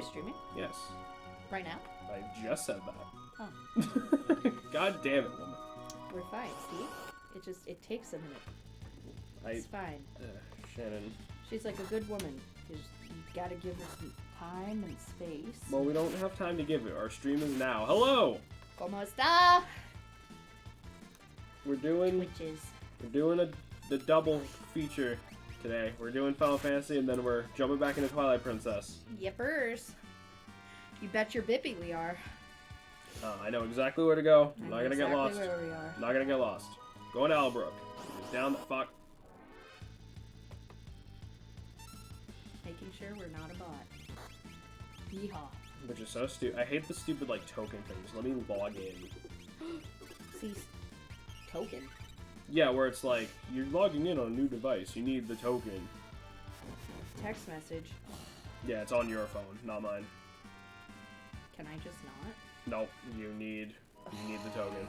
we streaming? Yes. Right now? I just said that. Oh. God damn it, woman. We're fine, see? It takes a minute. It's fine. Shannon. She's like a good woman. You gotta give her some time and space. Well, we don't have time to give it. Our stream is now. Hello! ¿Cómo está? We're doing Witches. the double feature today. We're doing Final Fantasy, and then we're jumping back into Twilight Princess. Yippers. You bet your bippy we are. I know exactly where to go. I'm I not know gonna get lost. exactly where we are. Not gonna get lost. Going to Albrook. Down the fuck. Making sure we're not a bot. Yeehaw. Which is so stupid. I hate the stupid, like, token things. Let me log in. See, token. Yeah, where it's like, you're logging in on a new device. You need the token. Text message. Yeah, it's on your phone, not mine. Can I just not? Nope, you need the token.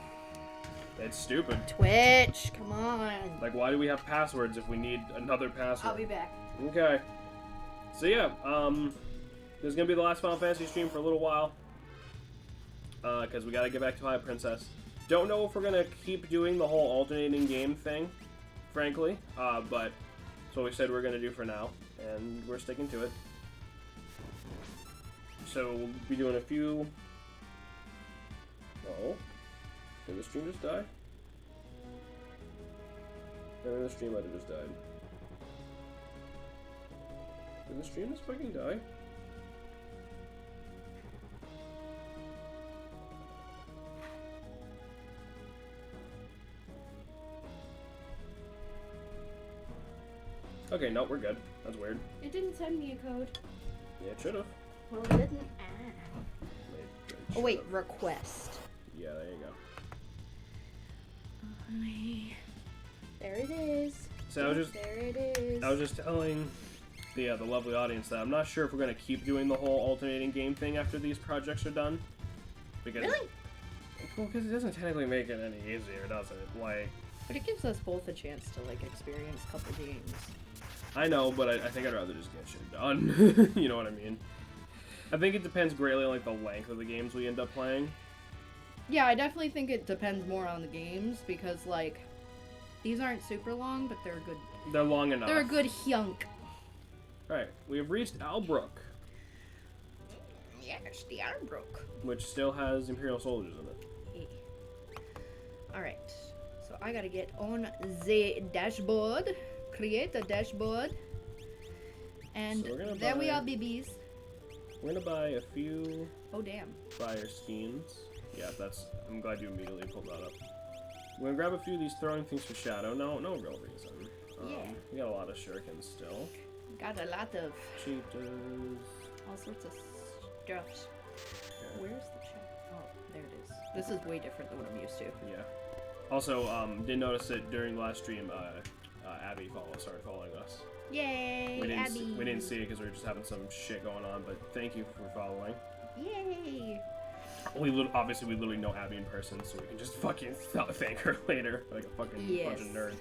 It's stupid. Twitch, come on. Like, why do we have passwords if we need another password? I'll be back. Okay. So yeah, this is gonna be the last Final Fantasy stream for a little while. Because we gotta get back to Twilight Princess. Don't know if we're gonna keep doing the whole alternating game thing, frankly. But that's what we said we're gonna do for now, and we're sticking to it. So we'll be doing a few. Oh, did the stream just die? No, the stream might have just died. Did the stream just fucking die? Okay, no, we're good. That's weird. It didn't send me a code. Yeah, it should've. Well, it didn't. Oh wait, request. Yeah, there you go. There it is. So There it is. I was just telling the lovely audience that I'm not sure if we're gonna keep doing the whole alternating game thing after these projects are done. Because, really? Well, because it doesn't technically make it any easier, does it? Like, But it gives us both a chance to like experience a couple games. I know, but I think I'd rather just get shit done. You know what I mean? I think it depends greatly on like the length of the games we end up playing. Yeah, I definitely think it depends more on the games because like these aren't super long, but they're good. They're long enough. They're a good hunk. Alright, we have reached Albrook. Yes, the Albrook. Which still has Imperial soldiers in it. Yeah. Alright, so I gotta get on the dashboard, create a dashboard, and So there we are, BBs. We're gonna buy a few Oh damn. fire skins. Yeah, I'm glad you immediately pulled that up. We're gonna grab a few of these throwing things for Shadow. No real reason. Yeah. We got a lot of shurikens still. Got a lot of Cheetahs. all sorts of stuff. Okay. Where's the chat? Oh, there it is. This is way different than what I'm used to. Yeah. Also, did notice that during the last stream, Abby started following us. Yay, Abby! We didn't see it because we were just having some shit going on, but thank you for following. Yay! Obviously, we literally know Abby in person, so we can just fucking thank her later, like a fucking bunch of nerds.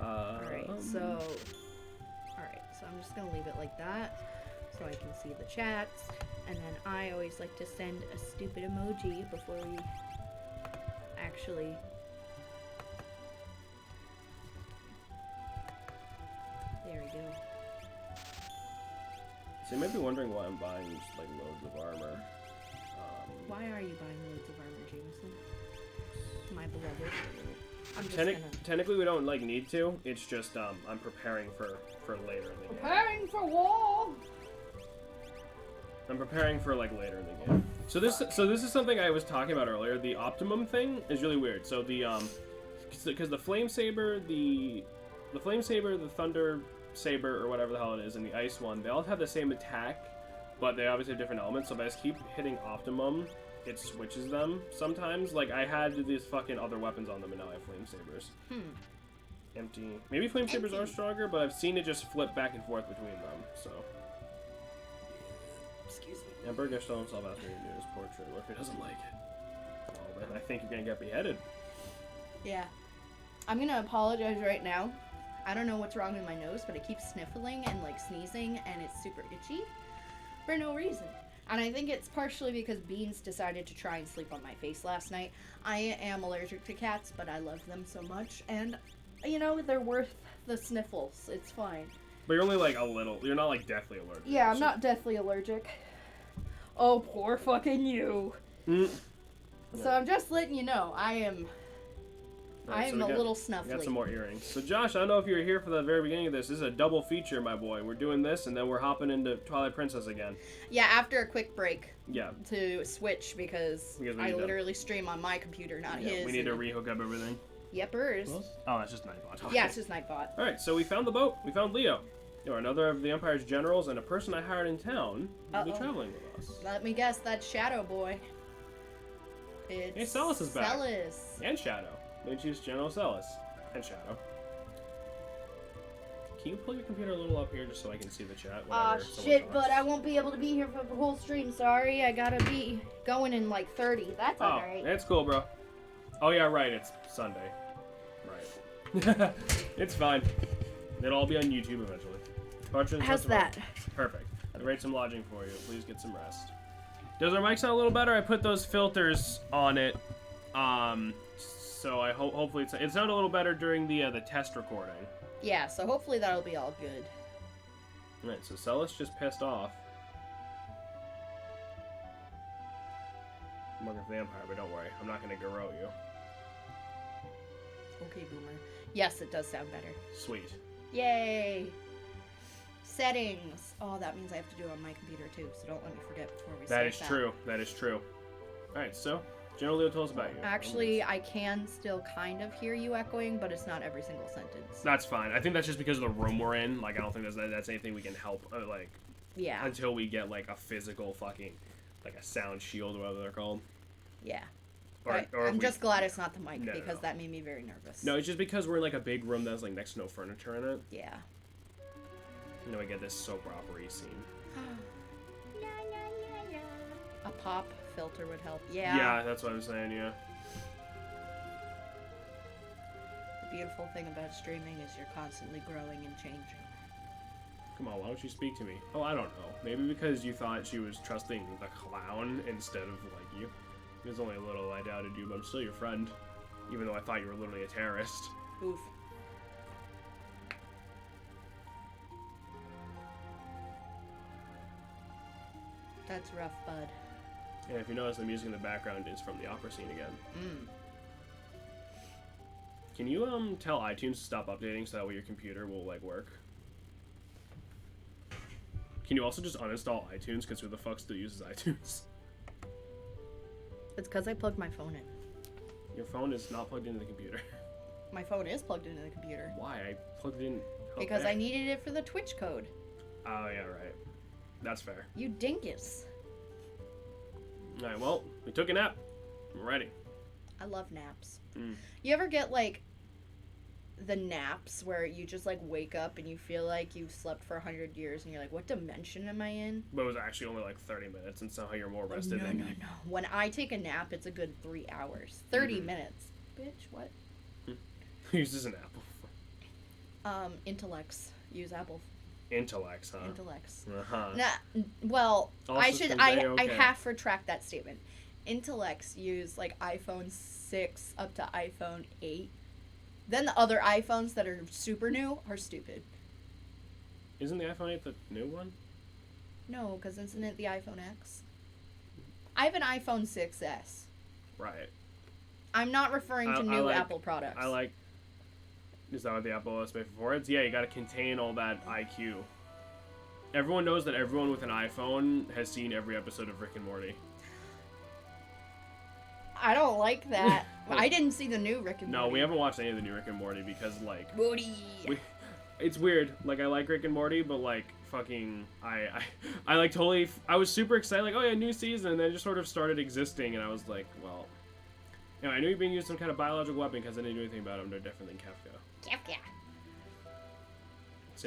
Alright, so I'm just gonna leave it like that, so I can see the chats, and then I always like to send a stupid emoji before we actually... There we go. So you might be wondering why I'm buying just, like, loads of armor. Why are you buying loads of armor, Jameson? My beloved. I'm just Technically, we don't, like, need to. It's just, I'm preparing for later in the game. Preparing for war! I'm preparing for, like, later in the game. So this is something I was talking about earlier. The optimum thing is really weird. So the, because the Flame Saber, the Thunder Saber, or whatever the hell it is, and the Ice one, they all have the same attack, but they obviously have different elements, so if I just keep hitting optimum, it switches them sometimes. Like, I had these fucking other weapons on them, and now I have Flame Sabers. Empty. Maybe Flame Sabers are stronger, but I've seen it just flip back and forth between them, so. Excuse me. Emperor Gestalt himself asked me to do his portrait. What if he doesn't like it? Well, then I think you're gonna get beheaded. Yeah. I'm gonna apologize right now. I don't know what's wrong with my nose, but I keep sniffling and like sneezing, and it's super itchy. for no reason. And I think it's partially because Beans decided to try and sleep on my face last night. I am allergic to cats, but I love them so much. And, you know, they're worth the sniffles. It's fine. But you're only like a little. You're not like deathly allergic. Yeah, I'm not deathly allergic. Oh, poor fucking you. So I'm just letting you know, I am a little snuffly. We got some more earrings. So Josh, I don't know if you were here for the very beginning of this. This is a double feature, my boy. We're doing this, and then we're hopping into Twilight Princess again. Yeah, after a quick break. Yeah. To switch because I literally stream on my computer, not his. We need to rehook up everything. Yepers. Oh, that's just Nightbot. Okay. Yeah, it's just Nightbot. All right, so we found the boat. We found Leo. You know, another of the Empire's generals and a person I hired in town will be traveling with us. Let me guess, that's Shadow Boy. Hey, Celis is back. Celis. And Shadow. They choose General Celis. And Shadow. Can you pull your computer a little up here just so I can see the chat? Aw, shit, but I won't be able to be here for the whole stream. Sorry, I gotta be going in like 30. That's alright. That's cool, bro. Oh, yeah, right. It's Sunday. Right. It's fine. It'll all be on YouTube eventually. How's that? Perfect. I'll rate some lodging for you. Please get some rest. Does our mic sound a little better? I put those filters on it. So I hopefully it sounded a little better during the test recording. Yeah, so hopefully that'll be all good. Alright, so Celis just pissed off. I'm working for the Empire, but don't worry. I'm not going to garrote you. Okay, Boomer. Yes, it does sound better. Sweet. Yay! Settings. Oh, that means I have to do it on my computer too, so don't let me forget before we start. That is true. That is true. Alright, so, General Leo, tell us about you. Actually, I can still kind of hear you echoing, but it's not every single sentence. That's fine. I think that's just because of the room we're in. Like, I don't think that's anything we can help, yeah. Until we get, like, a physical fucking, like, a sound shield, or whatever they're called. Yeah. Or I'm just glad it's not the mic, because that made me very nervous. No, it's just because we're in, like, a big room that's, like, next to no furniture in it. Yeah. You know, we get this soap opera-y scene. A pop filter would help. Yeah. Yeah, that's what I'm saying, yeah. The beautiful thing about streaming is you're constantly growing and changing. Come on, why don't you speak to me? Oh, I don't know. Maybe because you thought she was trusting the clown instead of, like, you. It was only a little I doubted you, but I'm still your friend. Even though I thought you were literally a terrorist. Oof. That's rough, bud. And if you notice, the music in the background is from the opera scene again. Can you tell iTunes to stop updating so that way your computer will like work? Can you also just uninstall iTunes because who the fuck still uses iTunes? It's because I plugged my phone in. Your phone is not plugged into the computer. My phone is plugged into the computer. Why? I plugged it in. Because I needed it for the Twitch code. Oh yeah, right. That's fair. You dingus. Alright, well, we took a nap. I'm ready. I love naps. You ever get, like, the naps where you just, like, wake up and you feel like you've slept for 100 years and you're like, what dimension am I in? But it was actually only, like, 30 minutes, and somehow you're more rested No. When I take a nap, it's a good 3 hours. 30 minutes. Bitch, what? Who uses an apple? Intellects. Use Apple. Intellects, huh? Intellects. Uh-huh. Well, All I okay. half retract that statement. Intellects use like iPhone 6 up to iPhone 8. Then the other iPhones that are super new are stupid. Isn't the iPhone 8 the new one? No, because isn't it the iPhone X? I have an iPhone 6S. Right. I'm not referring to new Apple products. Is that what the Apple OS made for it? Yeah, you gotta contain all that IQ. Everyone knows that everyone with an iPhone has seen every episode of Rick and Morty. I don't like that. I didn't see the new Rick and Morty. No, we haven't watched any of the new Rick and Morty because, like... Morty! It's weird. Like, I like Rick and Morty, but, like, fucking... I like, totally... I was super excited, like, oh, yeah, new season, and then it just sort of started existing, and I was like, well... You know, I knew he'd been using some kind of biological weapon because I didn't know anything about him. They're different than Kefka. Kefka.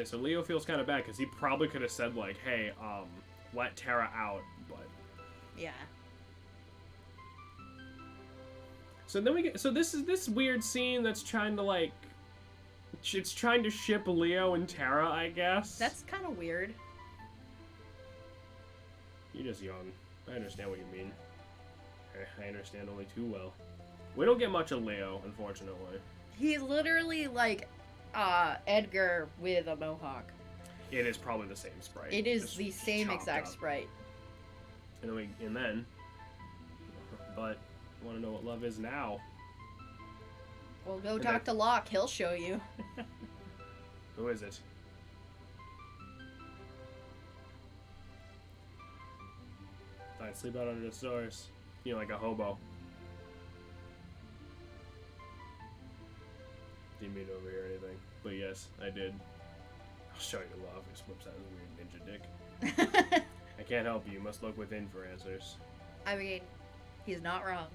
So Leo feels kind of bad because he probably could have said, like, hey, let Terra out, but... Yeah. So then we get... So this is this weird scene that's trying to, like... It's trying to ship Leo and Terra, I guess. That's kind of weird. You're just young. I understand what you mean. I understand only too well. We don't get much of Leo, unfortunately. He's literally like Edgar with a mohawk. It is probably the same sprite. It is just the same chopped exact up. sprite. And then, but want to know what love is now? Well, go And talk to Locke. He'll show you. Who is it? I'd sleep out under the stars. You know, like a hobo. Didn't mean to overhear anything. But yes, I did. I'll show you love. He whips out his weird ninja dick. I can't help you. You must look within for answers. I mean, he's not wrong.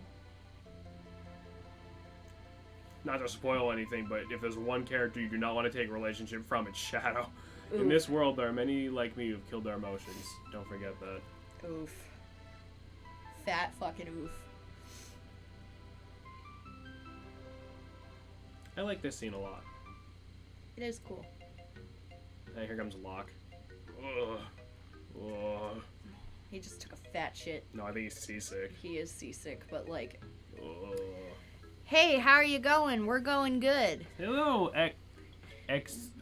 Not to spoil anything, but if there's one character you do not want to take a relationship from, it's Shadow. Oof. In this world, there are many like me who've killed their emotions. Don't forget that. Oof. Fat fucking oof. I like this scene a lot. It is cool. Hey, here comes Locke. Ugh. Ugh. He just took a fat shit. No, I think he's seasick. He is seasick, but like... Ugh. Hey, how are you going? We're going good. Hello,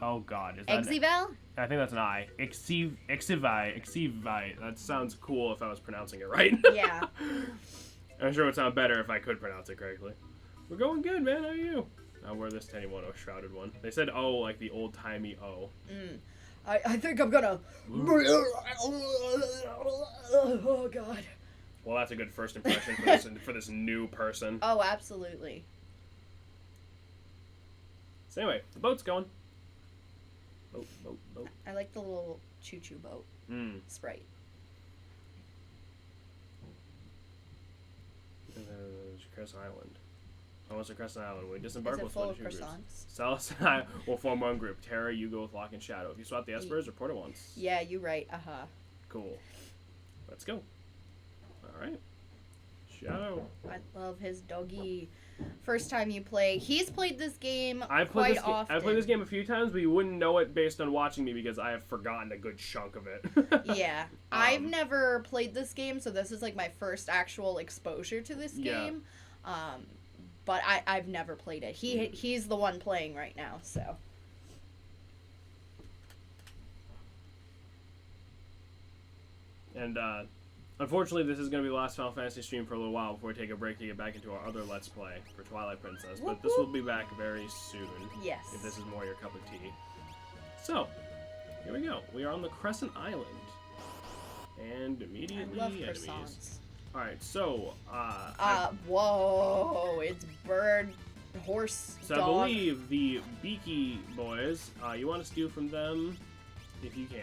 oh god, is that Exival? I think that's an I. Exivai. That sounds cool if I was pronouncing it right. Yeah. I'm sure it would sound better if I could pronounce it correctly. We're going good, man. How are you? I'll wear this 10-1 shrouded one. They said O like the old-timey O. I think I'm gonna... Oh, God. Well, that's a good first impression for this new person. Oh, absolutely. So anyway, the boat's going. Boat. I like the little choo-choo boat sprite. Crescent Island. Almost a Crescent Island. When we disembark, Is it we'll full split of into two groups. croissants? Salas and I will form one group. Terra, you go with Locke and Shadow. If you swap the espers, report at once. Yeah, you right. Uh-huh. Cool. Let's go. Alright. Shadow. I love his doggy. First time you play. He's played this game I've quite played often. I've played this game a few times, but you wouldn't know it based on watching me because I have forgotten a good chunk of it. Yeah. I've never played this game, so this is like my first actual exposure to this game. But I've never played it. He's the one playing right now, so. And unfortunately, this is going to be the last Final Fantasy stream for a little while before we take a break to get back into our other Let's Play for Twilight Princess. But this will be back very soon. Yes. If this is more your cup of tea. So, here we go. We are on the Crescent Island. And immediately I love enemies. croissants. Alright, so, whoa, it's bird, horse, so dog. I believe the Beaky boys, you want to steal from them if you can.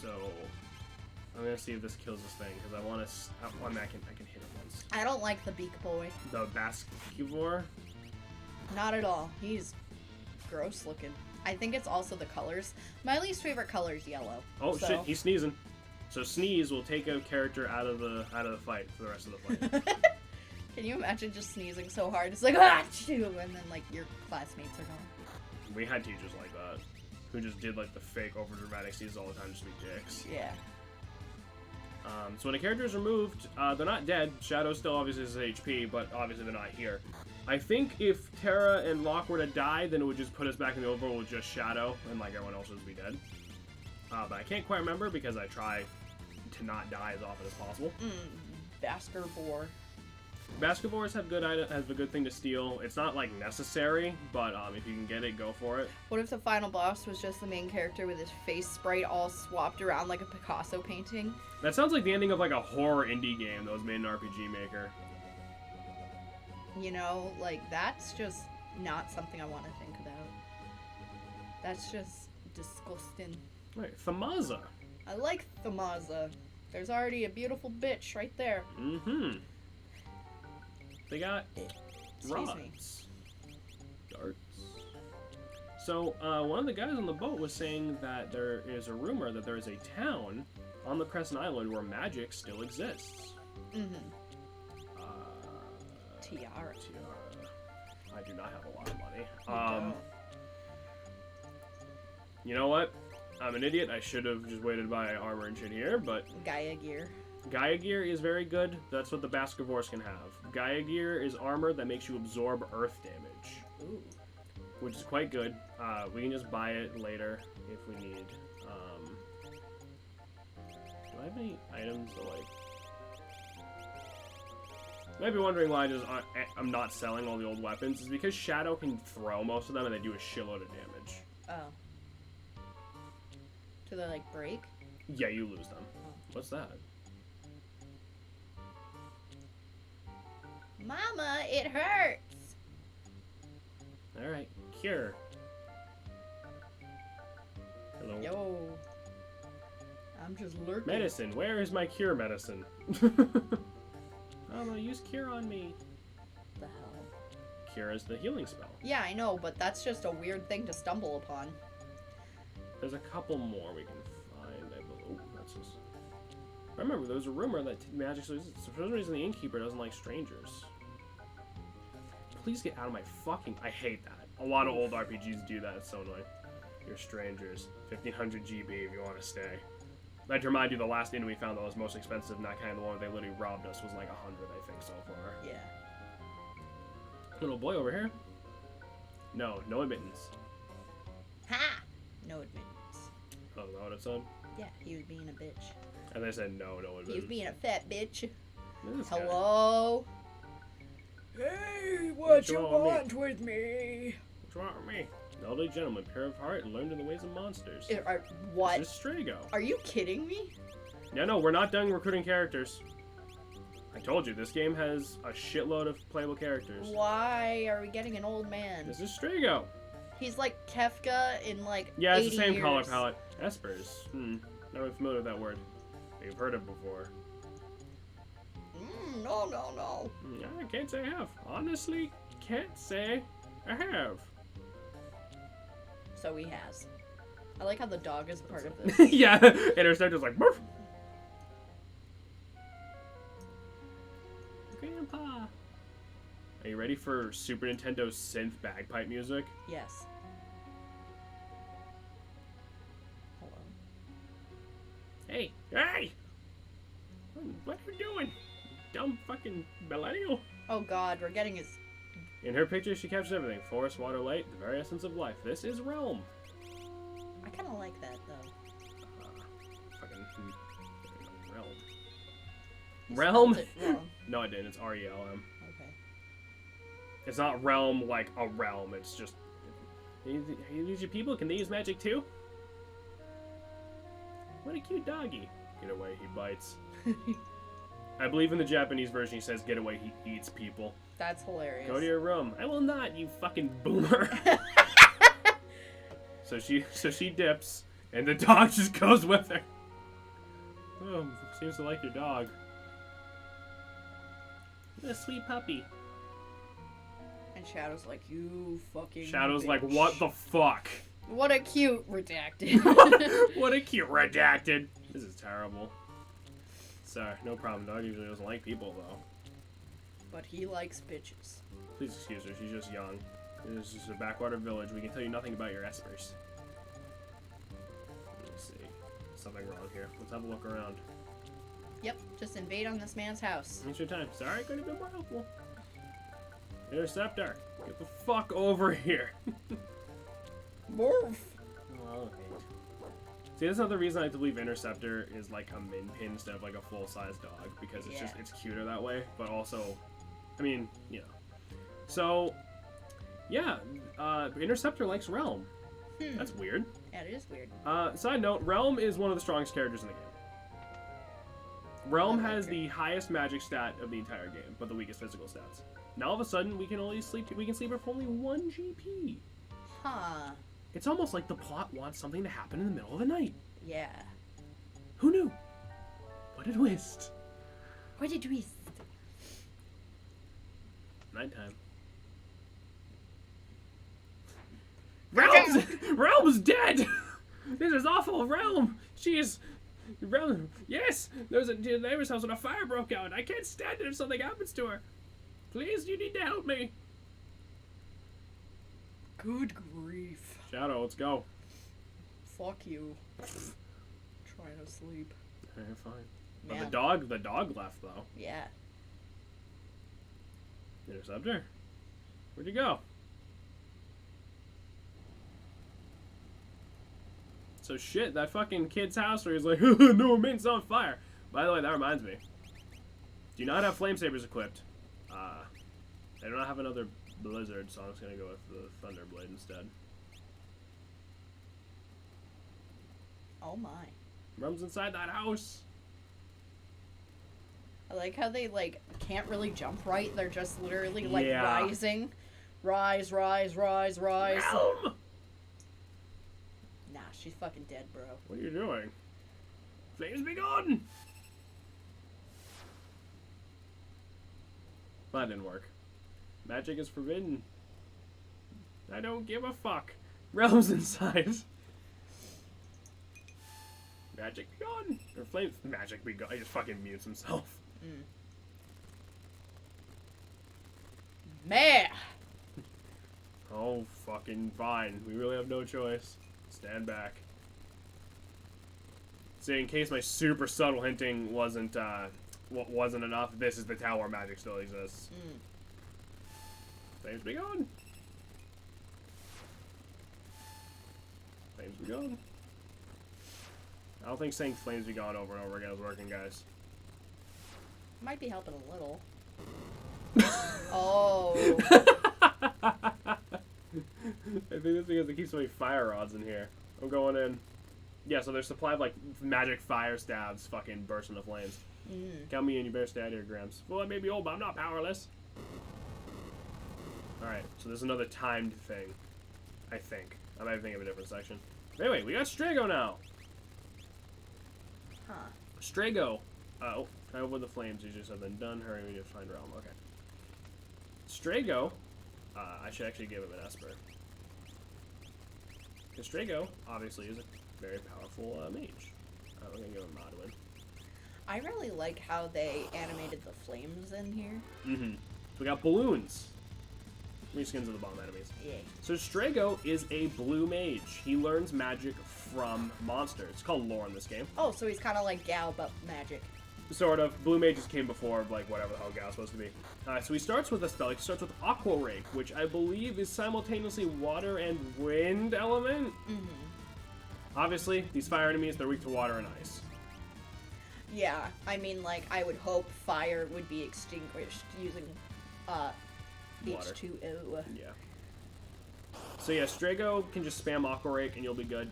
So, I'm gonna see if this kills this thing, because I want to, I mean, I can hit it once. I don't like the beak boy. The Bascuvor? Not at all. He's gross looking. I think it's also the colors. My least favorite color is yellow. Oh so. shit, he's sneezing. So sneeze will take a character out of the fight for the rest of the fight. Can you imagine just sneezing so hard? It's like, ah, and then like your classmates are gone. We had teachers like that, who just did like the fake over dramatic sneezes all the time just to be dicks. Yeah. So when a character is removed, they're not dead. Shadow still obviously has HP, but obviously they're not here. I think if Terra and Locke were to die, then it would just put us back in the overworld with just Shadow, and like everyone else would be dead. But I can't quite remember because I try to not die as often as possible. Baskervor. Baskervors have a good thing to steal. It's not like necessary, but if you can get it, go for it. What if the final boss was just the main character with his face sprite all swapped around like a Picasso painting? That sounds like the ending of like a horror indie game that was made in RPG Maker. You know, like that's just not something I want to think about. That's just disgusting. Right, Thamaza. I like Thamaza. There's already a beautiful bitch right there. Mm-hmm. They got Excuse me. rods. Darts. So, one of the guys on the boat was saying that there is a rumor that there is a town on the Crescent Island where magic still exists. Mm-hmm. Tiara. Tiara. I do not have a lot of money. You don't. You know what? I'm an idiot. I should have just waited to buy armor and shit here, but... Gaia gear. Gaia gear is very good. That's what the Baskervores can have. Gaia gear is armor that makes you absorb earth damage. Ooh. Which is quite good. We can just buy it later if we need. Do I have any items that, like... You might be wondering why I'm not selling all the old weapons. It's because Shadow can throw most of them and they do a shitload of damage. Oh. Do they, like, break? Yeah, you lose them. Oh. What's that? Mama, it hurts! Alright, cure. Hello. Yo. I'm just lurking. Medicine, where is my cure medicine? Mama, use cure on me. The hell? Cure is the healing spell. Yeah, I know, but that's just a weird thing to stumble upon. There's a couple more we can find. Oh, that's just... Remember, there was a rumor that magic... For some reason, the innkeeper doesn't like strangers. Please get out of my fucking... I hate that. A lot of old RPGs do that. It's so annoying. You're strangers. 1500 GB if you want to stay. I'd like to remind you, the last inn we found that was most expensive, and that kind of the one where they literally robbed us, was like 100, I think, so far. Yeah. Little boy over here. No admittance. Ha! No admittance. Oh, is that what it said? Yeah, he was being a bitch. And they said no admittance. He was being a fat bitch. This guy. Hello? Hey, what you want with me? What's wrong with me? An elderly gentleman, pure of heart, and learned in the ways of monsters. What? This is Strago. Are you kidding me? Yeah, no, we're not done recruiting characters. I told you, this game has a shitload of playable characters. Why are we getting an old man? This is Strago. He's like Kefka in like Yeah, it's 80 the same years. color palette. Espers. Not really familiar with that word. You've heard it before. No. I can't say I have. Honestly, can't say I have. So he has. I like how the dog is part of this. Yeah, Interceptor's like, Burf! Grandpa! Are you ready for Super Nintendo synth bagpipe music? Yes. Hello. Hey! What are you doing? Dumb fucking millennial. Oh god, we're getting his... In her picture, she captures everything. Forest, water, light, the very essence of life. This is Realm. I kind of like that, though. Fucking Realm. You Realm? spelled it wrong. No, I didn't. It's R-E-L-M. Okay. It's not realm like a realm. It's just... These your people? Can they use magic too? What a cute doggy. Get away, he bites. I believe in the Japanese version he says, get away, he eats people. That's hilarious. Go to your room. I will not, you fucking boomer. So she dips, and the dog just goes with her. Oh, seems to like your dog. What a sweet puppy. And Shadow's like, you fucking Shadow's bitch. like, what the fuck? What a cute redacted. What a cute redacted. This is terrible. Sorry, no problem. Dog usually doesn't like people, though. But he likes bitches. Please excuse her. She's just young. This is just a backwater village. We can tell you nothing about your espers. Let me see. Something wrong here. Let's have a look around. Yep, just invade on this man's house. It's your time. Sorry, could have been more helpful. Interceptor, get the fuck over here. Morph. Oh, see, that's another reason I believe Interceptor is like a min pin instead of like a full-size dog, because it's just, it's cuter that way, but also, I mean, you know. So, yeah, Interceptor likes Realm. That's weird. Yeah, it is weird. Side note, Realm is one of the strongest characters in the game. Realm has the highest magic stat of the entire game, but the weakest physical stats. Now all of a sudden, we can sleep her for only 1 GP. Huh. It's almost like the plot wants something to happen in the middle of the night. Yeah. Who knew? What a twist. What a twist. Nighttime. Realm's dead! This is awful, Realm! She is... Realm... Yes! There's a neighbor's house when a fire broke out. I can't stand it if something happens to her. Please, you need to help me. Good grief. Shadow, let's go. fuck you. Trying to sleep. Okay, fine. Man. But the dog left though. Yeah. Interceptor? Where'd you go? So shit, that fucking kid's house where he's like, no, mint's on fire. By the way, that reminds me. Do not have flame sabers equipped. I do not have another blizzard, so I'm just gonna go with the Thunderblade instead. Oh my. Rum's inside that house. I like how they, like, can't really jump right. They're just literally, like, Yeah. rising. Rise, rise, rise, rise. Realm! Nah, she's fucking dead, bro. What are you doing? Flames be gone! That didn't work. Magic is forbidden. I don't give a fuck. Realms inside. Magic be gone. Or flames. Magic be gone. He just fucking mutes himself. Man! Oh, fucking fine. We really have no choice. Stand back. So in case my super subtle hinting wasn't enough, this is the tower where magic still exists. Flames be gone. Flames be gone. I don't think saying flames be gone over and over again is working, guys. Might be helping a little. Oh. I think that's because they keep so many fire rods in here. I'm going in. Yeah, so their supply of like magic fire stabs fucking burst into flames. Count me in, you better stay out of here, Grams. Well, I may be old, but I'm not powerless. Alright, so there's another timed thing. I think. I might think of a different section. Anyway, we got Strago now. Huh. Strago. Oh, try over the flames. You just have been done. Hurry, we need to find Realm. Okay. Strago. I should actually give him an Esper. Because Strago, obviously, is a very powerful mage. We're going to give him Modwin. I really like how they animated the flames in here. So we got balloons. Reskins of the bomb enemies. Yeah. So Strago is a blue mage. He learns magic from monsters. It's called lore in this game. Oh, so he's kind of like Gal, but magic. Sort of. Blue mages came before, like, whatever the hell Gal's supposed to be. So he starts with a spell. He starts with Aqua Rake, which I believe is simultaneously water and wind element. Obviously, these fire enemies, they're weak to water and ice. Yeah, I mean, like, I would hope fire would be extinguished using, Water. H2O. Yeah. So yeah, Strago can just spam Aqua Rake and you'll be good.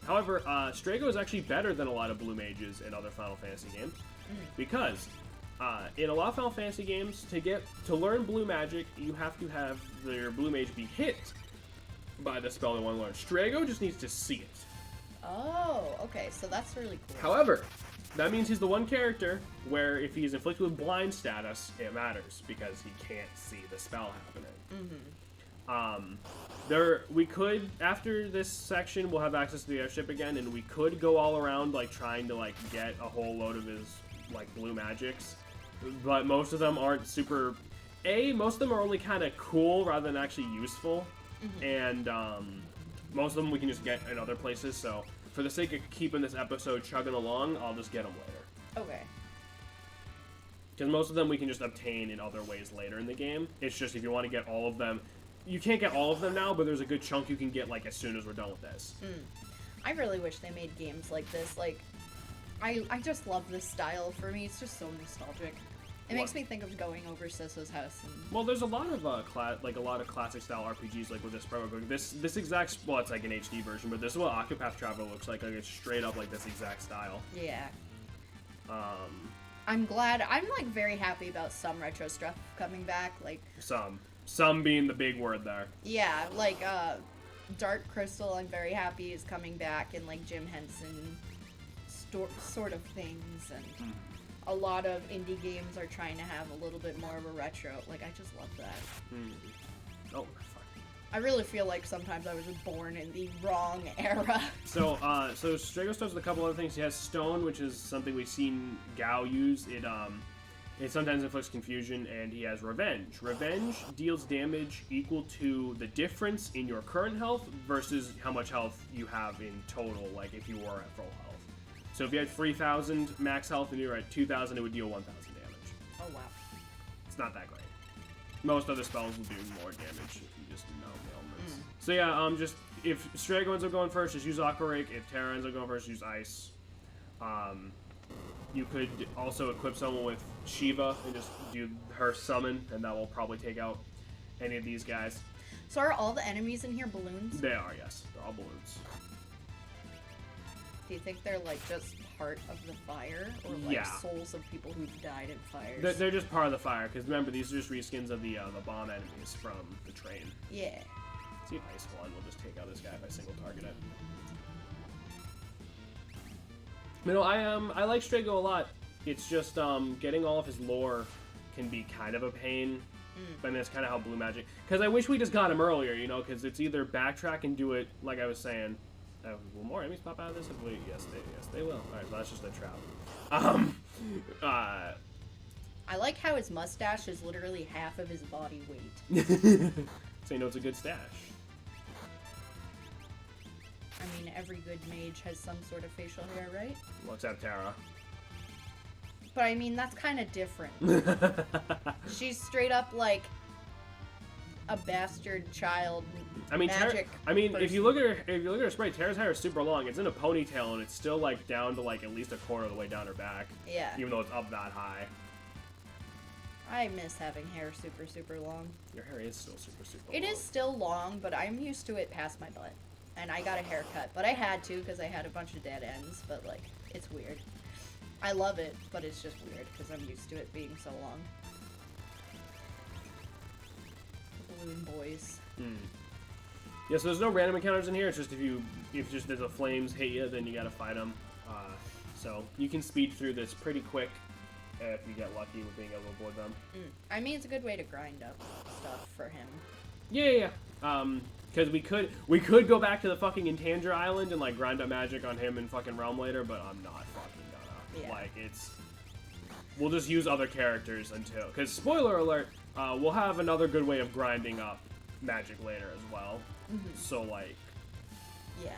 However, Strago is actually better than a lot of blue mages in other Final Fantasy games. Because, in a lot of Final Fantasy games, to learn blue magic, you have to have your blue mage be hit by the spell they want to learn. Strago just needs to see it. Oh, okay, so that's really cool. However, that means he's the one character where if he's inflicted with blind status, it matters because he can't see the spell happening. We could, after this section, we'll have access to the airship again, and we could go all around, like, trying to, like, get a whole load of his, like, blue magics. But most of them aren't super... most of them are only kind of cool rather than actually useful. And, most of them we can just get in other places, so for the sake of keeping this episode chugging along, I'll just get them later. Okay. Because most of them we can just obtain in other ways later in the game. It's just if you want to get all of them... You can't get all of them now, but there's a good chunk you can get, like, as soon as we're done with this. I really wish they made games like this. Like, I just love this style. For me, it's just so nostalgic. It makes me think of going over Sisso's house. And... Well, there's a lot of classic style RPGs like with this program. This exact, well, it's like an HD version, but this is what Octopath Traveler looks like. Like it's straight up like this exact style. Yeah. I'm glad. I'm like very happy about some retro stuff coming back. Like some being the big word there. Yeah, like Dark Crystal. I'm very happy is coming back, and like Jim Henson sort of things and. A lot of indie games are trying to have a little bit more of a retro. Like, I just love that. Oh, fuck. I really feel like sometimes I was just born in the wrong era. So Strago starts with a couple other things. He has Stone, which is something we've seen Gao use. It sometimes inflicts confusion, and he has Revenge. Revenge deals damage equal to the difference in your current health versus how much health you have in total, like if you were at full health. So if you had 3,000 max health and you were at 2,000, it would deal 1,000 damage. Oh, wow. It's not that great. Most other spells will do more damage if you just know the elements. So yeah, just if Strago ends up going first, just use Aqua Rake. If Terra ends up going first, use Ice. You could also equip someone with Shiva and just do her summon, and that will probably take out any of these guys. So are all the enemies in here balloons? They are, yes. They're all balloons. Do you think they're, like, just part of the fire? Or, like, souls of people who've died in fires? They're just part of the fire, because remember, these are just reskins of the bomb enemies from the train. Yeah. Let's see if Ice One will just take out this guy if I single target it. You know, I like Strago a lot. It's just getting all of his lore can be kind of a pain. But I mean, that's kind of how Blue Magic. Because I wish we just got him earlier, you know, because it's either backtrack and do it like I was saying. Will more enemies pop out of this? Yes, they will. All right, so that's just a trap. I like how his mustache is literally half of his body weight. So you know it's a good stash. I mean, every good mage has some sort of facial hair, right? Well, except Terra. But I mean, that's kind of different. She's straight up like a bastard child. I mean, magic. If you look at her sprite, Terra's hair is super long. It's in a ponytail, and it's still like down to like at least a quarter of the way down her back. Yeah. Even though it's up that high. I miss having hair super long. Your hair is still super long. It is still long, but I'm used to it past my butt. And I got a haircut, but I had to because I had a bunch of dead ends, but like, it's weird. I love it, but it's just weird because I'm used to it being so long. Balloon boys. Yeah, so there's no random encounters in here. It's just if just the flames hit you, then you gotta fight them. So you can speed through this pretty quick if you get lucky with being able to avoid them. I mean, it's a good way to grind up stuff for him. Yeah. Because we could go back to the fucking Intanger Island and like grind up magic on him in fucking Realm later, but I'm not fucking gonna. Yeah. Like we'll just use other characters until. Because spoiler alert, we'll have another good way of grinding up magic later as well. So like. Yeah.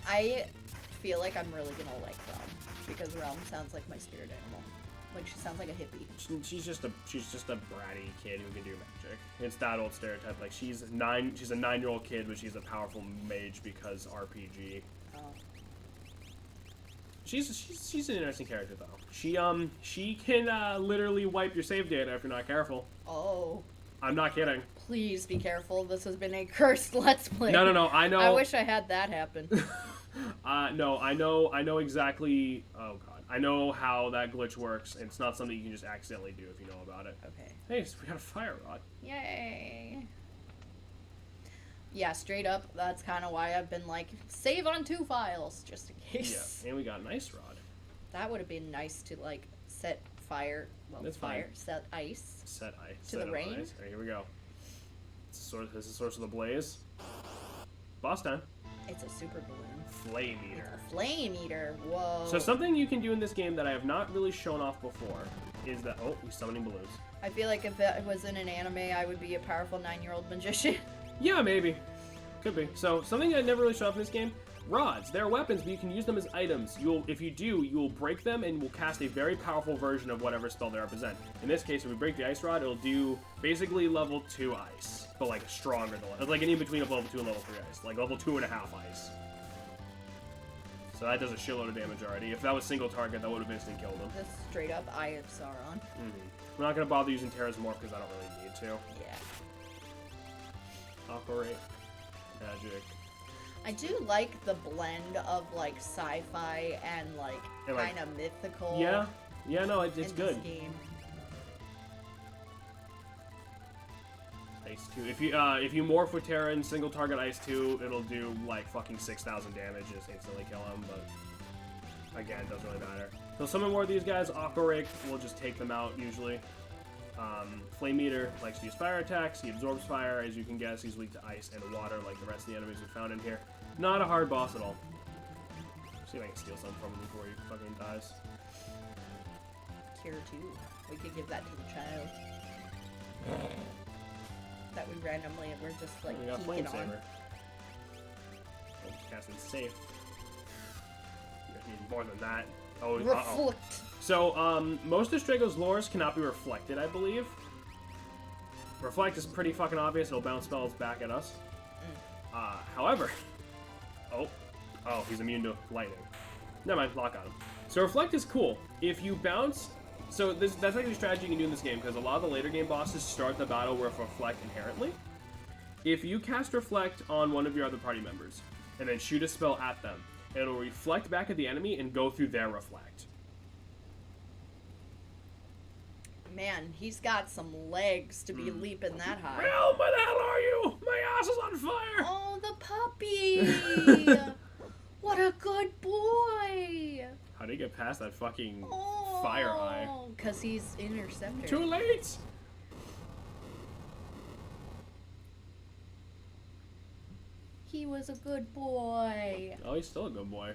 I feel like I'm really gonna like Realm because Realm sounds like my spirit animal. Like, she sounds like a hippie. She's just a bratty kid who can do magic. It's that old stereotype. Like, she's a 9-year-old kid, but she's a powerful mage because RPG. Oh. She's an interesting character though. She can literally wipe your save data if you're not careful. Oh. I'm not kidding. Please be careful. This has been a cursed Let's Play. No. I know. I wish I had that happen. No. I know exactly. Oh god. I know how that glitch works, and it's not something you can just accidentally do if you know about it. Okay. Hey, so we got a fire rod. Yay. Yeah, straight up, that's kind of why I've been like, save on 2 files, just in case. Yeah, and we got an ice rod. That would have been nice to, like, set fire, set ice. Set ice. To the rain. All right, here we go. This is the source of the blaze. Boss time. It's a super balloon. Flame Eater. It's a Flame Eater. Whoa. So something you can do in this game that I have not really shown off before is that... Oh, we're summoning balloons. I feel like if that was in an anime, I would be a powerful 9-year-old magician. Yeah, maybe. Could be. So something I never really showed off in this game. Rods. They're weapons, but you can use them as items. If you do, you will break them and will cast a very powerful version of whatever spell they represent. In this case, if we break the ice rod, it'll do basically level 2 ice, but like stronger than it's like an in between of level 2 and level 3 ice, like level 2.5 ice. So that does a shitload of damage already. If that was single target, that would have instant killed him. Just straight up Eye of Sauron. I'm not gonna bother using Terra's Morph because I don't really need to. Yeah. Operate. Magic. I do like the blend of like sci-fi and like kind of mythical. Yeah, no, it's good. This game. Ice 2. If you morph with Terra and single target Ice 2, it'll do like fucking 6,000 damage, just instantly kill him. But again, it doesn't really matter. So summon more of these guys. Aqua Rake will just take them out usually. Flame Eater likes to use fire attacks. He absorbs fire, as you can guess. He's weak to ice and water, like the rest of the enemies we found in here. Not a hard boss at all. See if I can steal something from him before he fucking dies. tier 2. We could give that to the child. That we randomly were just like We got peeking flame on. saber. Oh, casting safe. You guys need more than that. Oh, Reflect. So, most of Strago's lures cannot be reflected, I believe. Reflect is pretty fucking obvious. It'll bounce spells back at us. However, oh, he's immune to lightning. Never mind, lock on him. So Reflect is cool. If you bounce, so that's actually a strategy you can do in this game because a lot of the later game bosses start the battle with Reflect inherently. If you cast Reflect on one of your other party members and then shoot a spell at them, it'll reflect back at the enemy and go through their Reflect. Man, he's got some legs to be leaping that high. Realm, where the hell are you? My ass is on fire! Oh, the puppy! What a good boy! How do you get past that fucking Oh, fire eye? Because he's Interceptor. Too late! He was a good boy. Oh, he's still a good boy.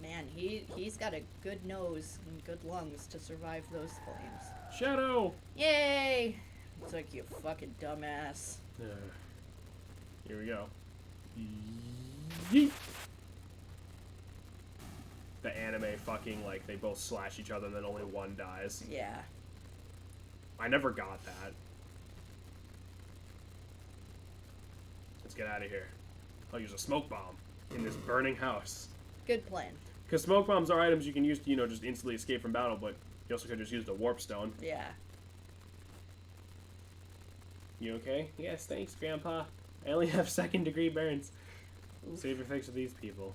Man, he's got a good nose and good lungs to survive those flames. Shadow! Yay! It's like, you fucking dumbass. Here we go. Yeet! The anime fucking, like, they both slash each other and then only one dies. Yeah. I never got that. Let's get out of here. I'll use a smoke bomb in this burning house. Good plan. Because smoke bombs are items you can use to, you know, just instantly escape from battle, but you also could just use the warp stone. Yeah. You okay? Yes, thanks, Grandpa. I only have 2nd degree burns. Save your face with these people.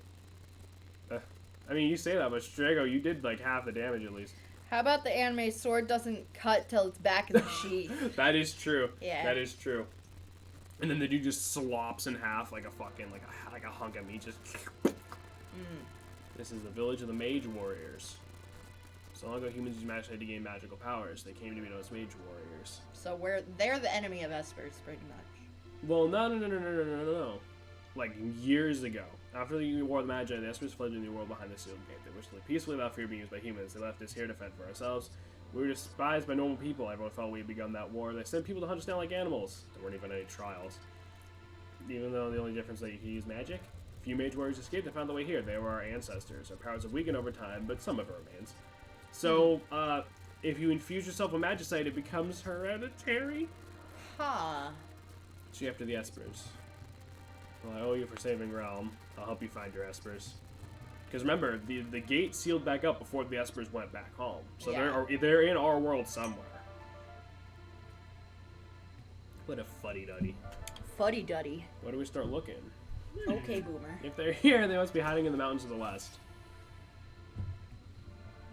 I mean, you say that, but Strago, you did like half the damage at least. How about the anime sword doesn't cut till it's back in the sheath? That is true. Yeah. That is true. And then the dude just slops in half like a fucking, like a hunk of meat. Just. This is the village of the Mage Warriors. So long ago, humans used magic to gain magical powers. They came to be known as Mage Warriors. So they're the enemy of Espers, pretty much. Well, no. Like, years ago, after the War of the Magi, the Espers fled to the new world behind the sealed gate. They wished to live peacefully without fear being used by humans. They left us here to fend for ourselves. We were despised by normal people. Everyone felt we had begun that war. They sent people to hunt us down like animals. There weren't even any trials. Even though the only difference that you could use magic. Few mage warriors escaped and found the way here. They were our ancestors. Our powers have weakened over time, but some of it remains. So, if you infuse yourself with magicite, it becomes hereditary. Huh. So after the Espers. Well, I owe you for saving Realm. I'll help you find your Espers. Because remember, the gate sealed back up before the Espers went back home. So Yeah. they're in our world somewhere. What a fuddy-duddy. Fuddy-duddy. Where do we start looking? Okay, Boomer. If they're here, they must be hiding in the mountains of the west.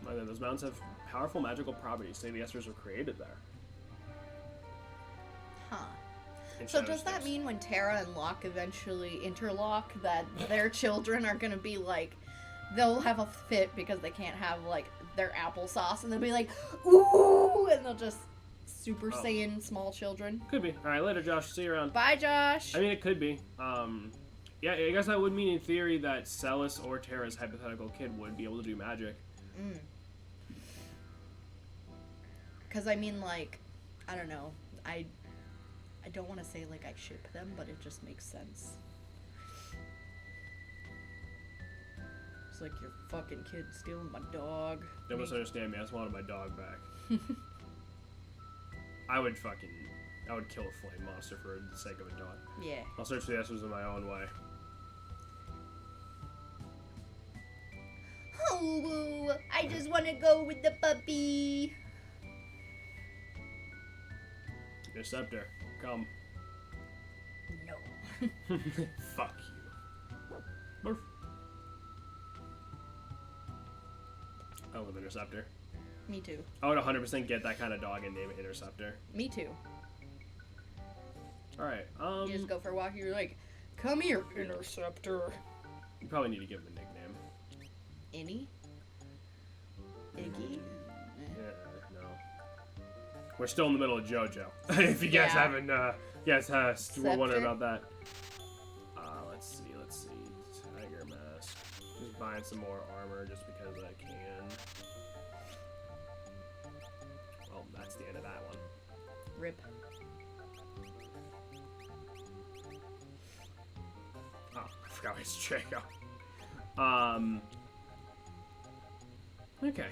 My God, those mountains have powerful magical properties. Say the Espers were created there. Huh. In So Shadow does that Stairs. mean when Terra and Locke eventually interlock that their children are gonna be like, they'll have a fit because they can't have like their applesauce and they'll be like, ooh, and they'll just Super Saiyan small children? Could be. All right, later, Josh. See you around. Bye, Josh. I mean, it could be. Yeah, I guess that would mean in theory that Celis or Terra's hypothetical kid would be able to do magic. Because I mean, like, I don't know. I don't want to say like I ship them, but it just makes sense. It's like your fucking kid stealing my dog. They must understand me. I just wanted my dog back. I would kill a flame monster for the sake of a dog. Yeah. I'll search the Espers in my own way. Oh, I just want to go with the puppy. Interceptor, come. No. Fuck you. Morph. I love Interceptor. Me too. I would 100% get that kind of dog and name it Interceptor. Me too. Alright, You just go for a walk, you're like, come here, Interceptor. you probably need to give him a nickname. Any? Iggy? No. We're still in the middle of JoJo. If you guys Yeah. haven't, were wondering Scepter? about that. Let's see. Tiger mask. Just find some more armor just because I can. Well, that's the end of that one. Rip. Oh, I forgot my Draco. Okay.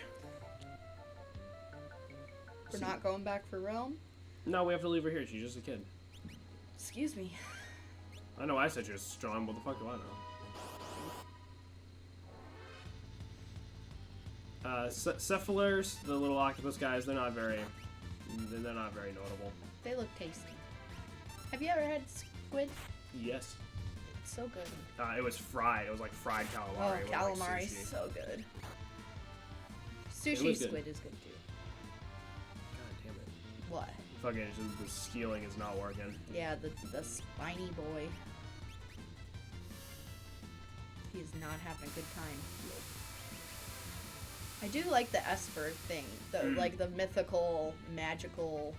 We're not going back for Realm? No, we have to leave her here. She's just a kid. Excuse me. I know I said she was strong. What the fuck do I know? Cephalars, the little octopus guys, they're not very notable. They look tasty. Have you ever had squid? Yes. It's so good. It was fried. It was like fried calamari. Oh, with, calamari, like, sushi. so good. It Sushi was good. squid is good too. God damn it. What? Fucking, the scaling is not working. Yeah, the spiny boy. He's not having a good time. I do like the Esper thing, like the mythical, magical.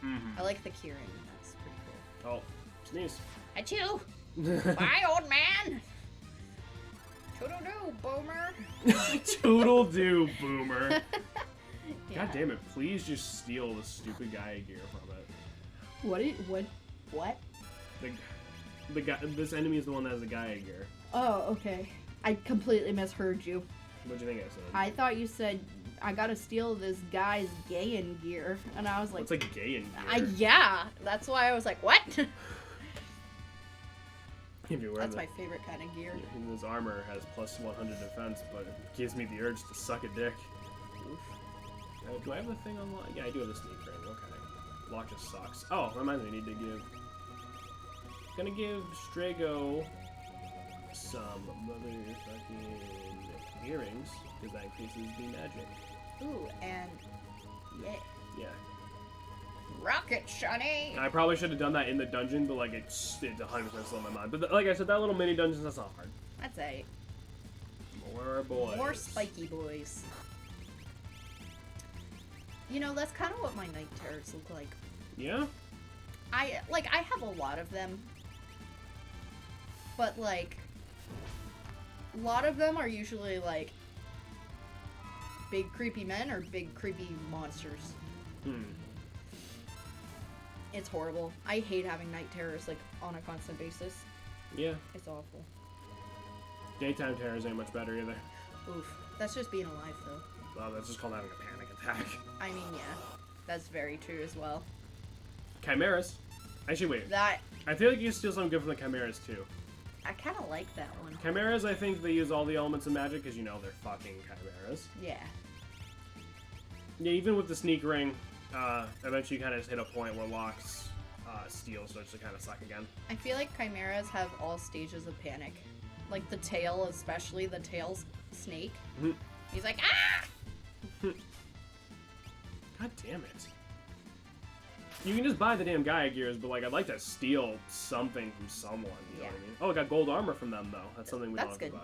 Mm-hmm. I like the Kieran. That's pretty cool. Oh, sneeze. Achoo! Bye, old man. Toodle-doo, boomer. Toodle-doo, boomer. Yeah. God damn it! Please just steal the stupid Gaia gear from it. What? The guy. This enemy is the one that has the Gaia gear. Oh, okay. I completely misheard you. What do you think I said? I thought you said I gotta steal this guy's Gaian gear, and I was like, What's a Gaian gear? yeah. That's why I was like, what? If you wear That's my favorite kind of gear. His armor has plus 100 defense, but it gives me the urge to suck a dick. Oof. Do I have the thing unlocked? Yeah, I do have the sneak ring. Okay. Lock just sucks. Oh, reminds me, I need to give. Gonna give Strago some motherfucking earrings because that increases the magic. Ooh, and yeah. Yeah. Rocket, Shunny! I probably should have done that in the dungeon, but like it's 100% still in my mind. But like I said, that little mini dungeon, that's not hard. That's a More boys. more spiky boys. You know, that's kind of what my night terrors look like. Yeah? I have a lot of them. But like a lot of them are usually like big creepy men or big creepy monsters. It's horrible. I hate having night terrors like on a constant basis. Yeah. It's awful. Daytime terrors ain't much better either. Oof. That's just being alive though. Well, that's just called having a panic attack. I mean, yeah. That's very true as well. Chimeras. Actually, wait. That I feel like you can steal something good from the Chimeras, too. I kind of like that one. Chimeras, I think they use all the elements of magic because, you know, they're fucking Chimeras. Yeah. Yeah, even with the sneak ring, eventually you kind of just hit a point where Locke's steel starts to kind of suck again. I feel like chimeras have all stages of panic. Like the tail, especially the tail's snake. Mm-hmm. He's like, ah! God damn it. You can just buy the damn Gaia gears, but like I'd like to steal something from someone, you know what I mean? Oh, I got gold armor from them though. That's something we don't have to buy.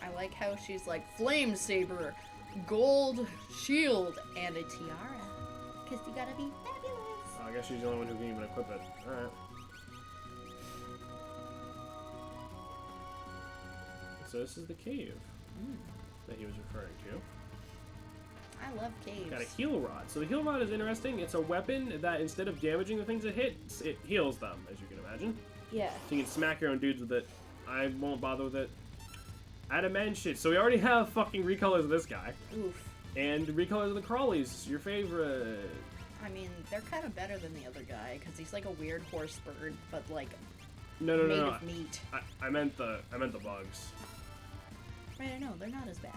I like how she's like flame saber, gold shield, and a tiara. Cause you gotta be fabulous. I guess she's the only one who can even equip it. Alright. So this is the cave that he was referring to. I love caves. Got a heal rod. So the heal rod is interesting. It's a weapon that instead of damaging the things it hits, it heals them, as you can imagine. Yeah. So you can smack your own dudes with it. I won't bother with it. Adamant shit. So we already have fucking recolors of this guy. Oof. And recolors of the crawlies. Your favorite. I mean, they're kind of better than the other guy because he's like a weird horse bird, but like No. made of meat. I meant the bugs. Right, I know they're not as bad.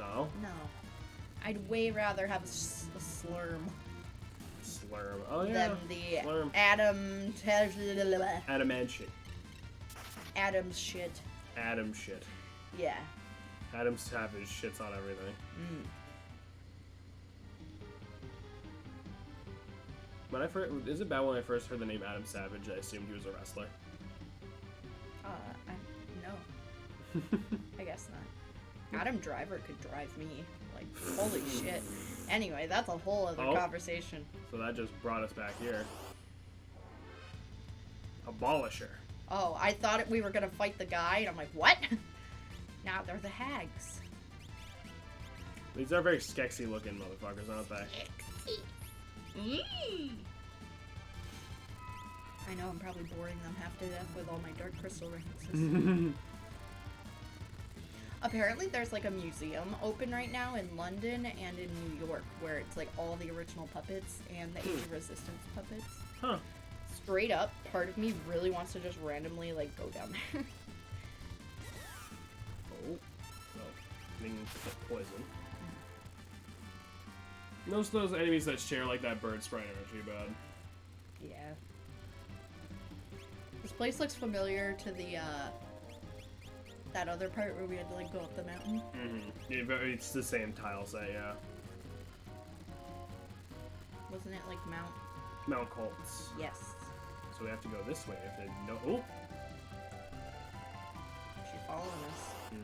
No. No, I'd way rather have a slurm Slurm. Oh yeah. than the Slurm. Adamant shit. Adam's shit. Adam shit. Yeah. Adam Savage shits on everything. When I first, is it bad when I first heard the name Adam Savage, I assumed he was a wrestler? No. I guess not. Adam Driver could drive me. Like, holy shit. Anyway, that's a whole other conversation. So that just brought us back here. Abolisher. Oh, I thought we were gonna fight the guy, and I'm like, what? Now they're the hags. These are very skexy looking motherfuckers, aren't they? I know, I'm probably boring them half to death with all my Dark Crystal references. Apparently there's like a museum open right now in London and in New York where it's like all the original puppets and the Age of Resistance puppets. Huh. Straight up, part of me really wants to just randomly like go down there. Oh. Well, getting poison. Most of those enemies that share like that bird sprite are too bad. Yeah. This place looks familiar to the, that other part where we had to, like, go up the mountain. Mm-hmm. Yeah, it's the same tile set, yeah. Wasn't it, like, Mount Colts. Yes. So we have to go this way if they know. Oh! She's following us.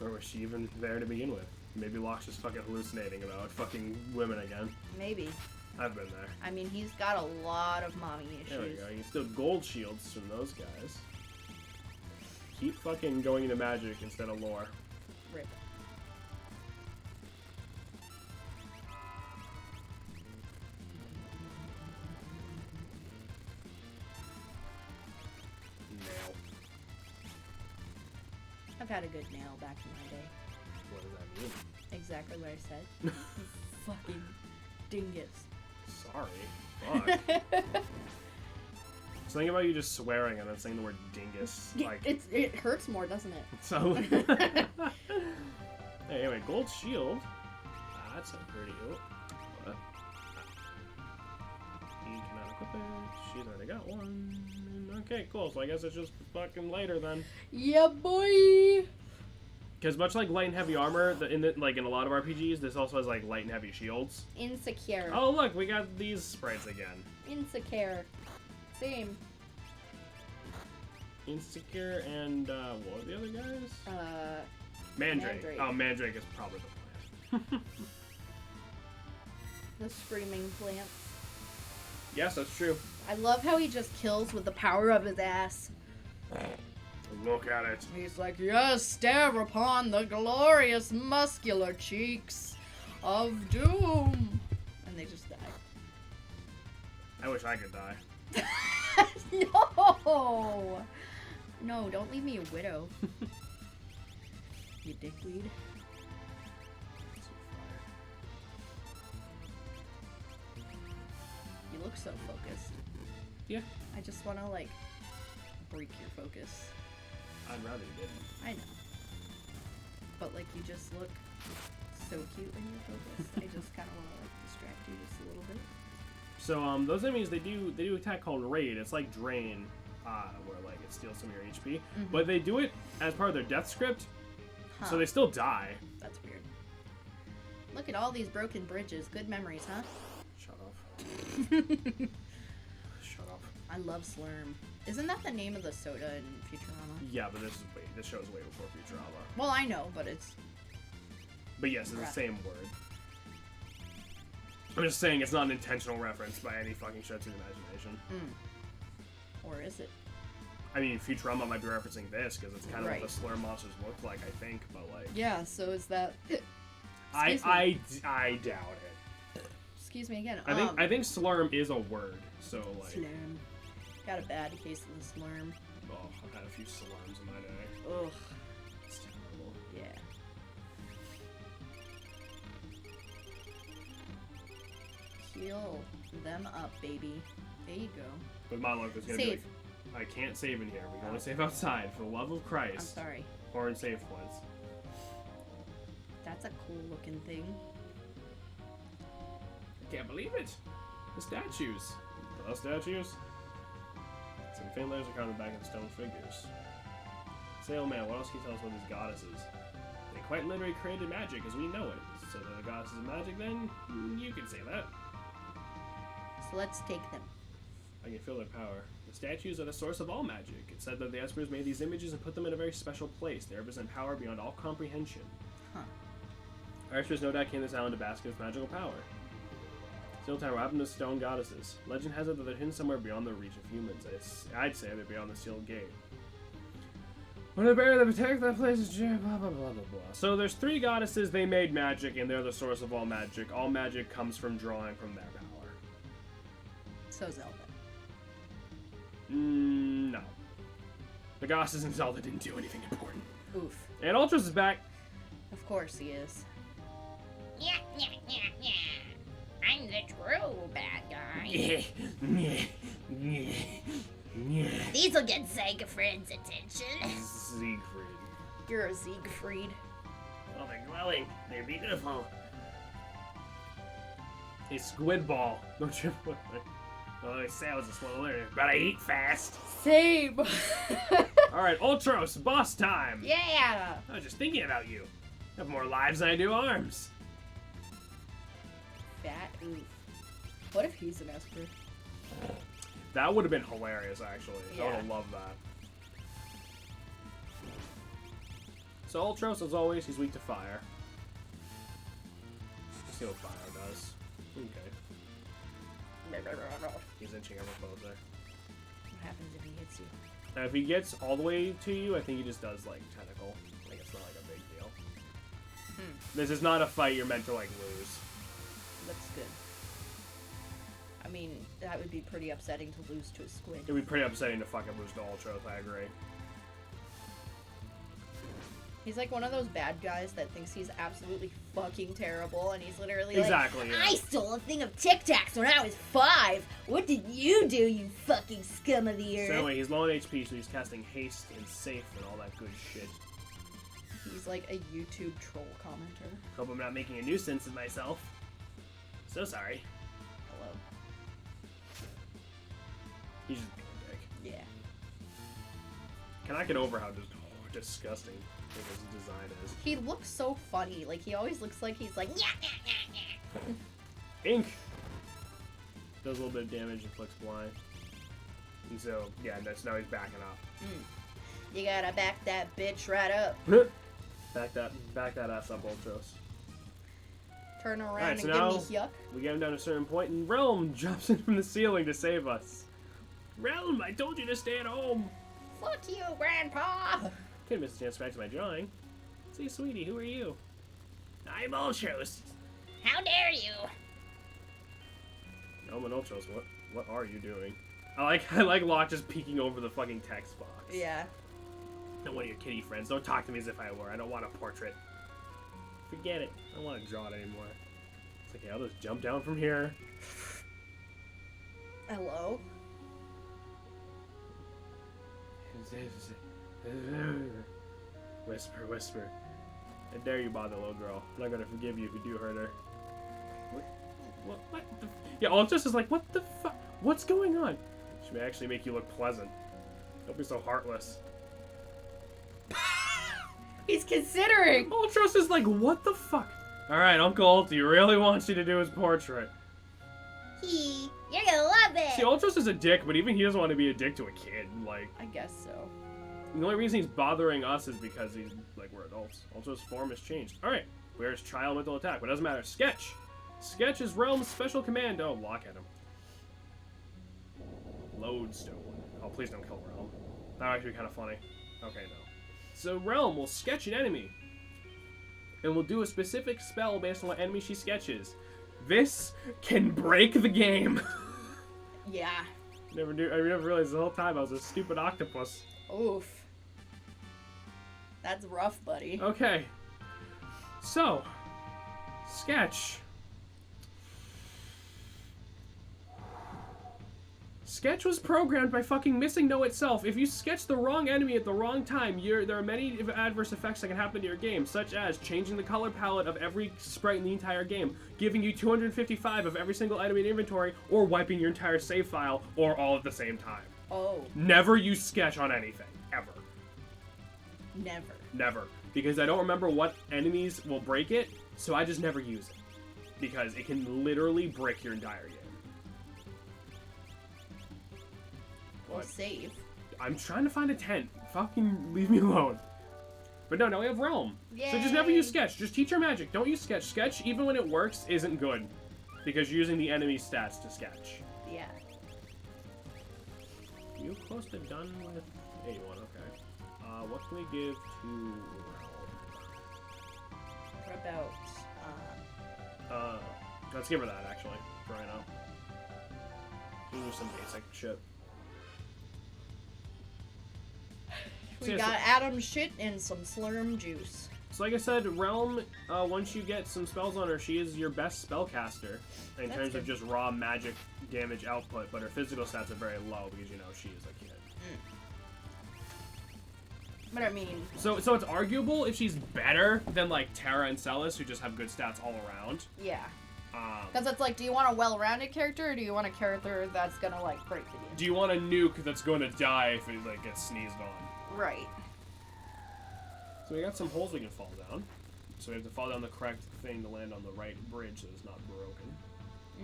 Or was she even there to begin with? Maybe Locke's just fucking hallucinating about fucking women again. Maybe. I've been there. I mean, he's got a lot of mommy issues. There we go. You can steal gold shields from those guys. Keep fucking going into magic instead of lore. Rip. Nail. I've had a good nail back in my day. What does that mean? Exactly what I said. You fucking dingus. Sorry. Fuck. Something about you just swearing and then saying the word dingus. Like It hurts more, doesn't it? so. Hey, anyway, gold shield. That's a pretty. What? You cannot equip it. She's already got one. Okay, cool. So I guess it's just fucking later then. Yeah, boy. Because much like light and heavy armor, in a lot of RPGs, this also has like light and heavy shields. Insecure. Oh look, we got these sprites again. Insecure. Same. Insecure and what were the other guys? Mandrake. Mandrake. Oh, Mandrake is probably the plant. The screaming plants. Yes, that's true. I love how he just kills with the power of his ass. Look at it. He's like, yes, stare upon the glorious muscular cheeks of doom. And they just die. I wish I could die. No! No, don't leave me a widow. You dickweed. You look so focused. Yeah. I just want to, like, break your focus. I'd rather you didn't. I know. But, like, you just look so cute when you're focused. I just kind of want to, like, distract you just a little bit. So, those enemies, they do a attack called Raid. It's like Drain, where, like, it steals some of your HP. Mm-hmm. But they do it as part of their death script, Huh. so they still die. That's weird. Look at all these broken bridges. Good memories, huh? Shut up. Shut up. I love Slurm. Isn't that the name of the soda in Futurama? Yeah, but this show's way before Futurama. Well, I know, but it's... But yes, it's Right. the same word. I'm just saying it's not an intentional reference by any fucking stretch of the imagination. Or is it? I mean, Futurama might be referencing this because it's kind of Right. what the Slur monsters look like, I think. But like, Yeah, so is that... I doubt it. Excuse me again. I think Slurm is a word. So like, Slurm. Got a bad case of the Slurm. oh, I've had a few Slurms in my day. Ugh. It's terrible. Yeah. Heal them up, baby. There you go. With my luck, it's gonna be Save. like, I can't save in here. We can only save outside, for the love of I'm Christ. sorry. Or in safe points. That's a cool looking thing. Can't believe it. The statues. The statues. Some faint layers are carved on the back of the stone figures. Say, oh man, what else can you tell us about these goddesses? They quite literally created magic as we know it. So they're the goddesses of magic then? You can say that. So let's take them. I can feel their power. The statues are the source of all magic. It's said that the Espers made these images and put them in a very special place. They represent power beyond all comprehension. Huh. Our Espers no doubt came to this island to bask in its magical power. Still time. What happened to stone goddesses? Legend has it that they're hidden somewhere beyond the reach of humans. I'd say they're beyond the sealed gate. When the barrier that protects that place is blah blah blah blah blah. So there's 3 goddesses. They made magic, and they're the source of all magic. All magic comes from drawing from their power. So Zelda. No. The goddesses in Zelda didn't do anything important. Oof. And Ultros is back. Of course he is. Yeah, yeah, yeah, yeah. I'm the true bad guy. These'll get Siegfried's attention. Siegfried. You're a Siegfried. Oh, they're glowing. They're beautiful. Hey, squid ball. Don't you? Oh, I say I was a slow learner, but I eat fast. Same. Alright, Ultros, boss time. Yeah. I was just thinking about you. I have more lives than I do arms. Fat. Oof. What if he's an Esper? That would have been hilarious, actually. I would have Yeah. loved that. So Ultros, as always, he's weak to fire. Let's see what fire does. Okay. He's inching ever closer. What happens if he hits you? Now, if he gets all the way to you, I think he just does, like, tentacle. Like, it's not, like, a big deal. This is not a fight you're meant to, like, lose. Looks good. I mean, that would be pretty upsetting to lose to a squid. It would be pretty upsetting to fucking lose to Ultros, I agree. He's like one of those bad guys that thinks he's absolutely fucking terrible, and he's literally Exactly, like, yeah. I stole a thing of Tic Tacs when I was 5. What did you do, you fucking scum of the earth? So anyway, he's low on HP, so he's casting haste and safe and all that good shit. He's like a YouTube troll commenter. Hope I'm not making a nuisance of myself. So sorry. Hello. He's just being a dick. Yeah. Cannot get over how just disgusting his design is. He looks so funny. Like, he always looks like he's like, yeah, yeah, yeah, yeah. Ink! Does a little bit of damage and flicks blind. And so, yeah, that's now he's backing up. You gotta back that bitch right up. back that ass up, Ultros. Turn around Alright, and so give now me yuck. we get him down to a certain point, and Realm jumps in from the ceiling to save us. Realm, I told you to stay at home. Fuck you, Grandpa! Couldn't miss a chance back to my drawing. Say, sweetie, who are you? I'm Ultros. How dare you? No, I'm an Ultros. What are you doing? I like Locke just peeking over the fucking text box. Yeah. Not one of your kitty friends. Don't talk to me as if I were. I don't want a portrait. Forget it. I don't want to draw it anymore. It's okay, I'll just jump down from here. Hello? Whisper, whisper. I dare you bother the little girl. I'm not gonna forgive you if you do hurt her. What the yeah, Ultros is like, what the fuck? What's going on? She may actually make you look pleasant. Don't be so heartless. He's considering! Ultros is like, what the fuck? Alright, Uncle Ulti really wants you to do his portrait. You're gonna love it. See, Ultros is a dick, but even he doesn't want to be a dick to a kid. Like, I guess so. the only reason he's bothering us is because he's, like, we're adults. Ultros' form has changed. Alright, where's Trial Mental Attack? But it doesn't matter. Sketch! Sketch is Realm's special command. Oh, lock at him. Lodestone. Oh, please don't kill Realm. That would actually be kind of funny. Okay, no. So Realm will sketch an enemy. And will do a specific spell based on what enemy she sketches. This can break the game. Yeah. I never realized the whole time I was a stupid octopus. Oof. That's rough, buddy. Okay. So, sketch. Sketch was programmed by fucking Missing No itself. If you sketch the wrong enemy at the wrong time, there are many adverse effects that can happen to your game, such as changing the color palette of every sprite in the entire game, giving you 255 of every single item in inventory, or wiping your entire save file, or all at the same time. Oh. Never use sketch on anything. Ever. Never. Never. Because I don't remember what enemies will break it, so I just never use it. Because it can literally break your entire game. Well, What? save. I'm trying to find a tent. Fucking leave me alone. But no, now we have Realm. So just never use Sketch. Just teach her magic. Don't use Sketch. Sketch, even when it works, isn't good. because you're using the enemy stats to sketch. Yeah. You close to done with A1, okay. What can we give to Realm? What about, Let's give her that, actually, for right now. These are some basic shit. we got Adam's shit and some Slurm juice. So like I said, Realm, once you get some spells on her, she is your best spellcaster in terms of just raw magic damage output, but her physical stats are very low because, you know, she is a kid. But I mean... So it's arguable if she's better than, like, Terra and Celis, who just have good stats all around. Yeah. Because it's like, do you want a well-rounded character, or do you want a character that's gonna, like, break the game? Do you want a nuke that's going to die if it, like, gets sneezed on? Right. So we got some holes we can fall down. So we have to fall down the correct thing to land on the right bridge so it's not broken. I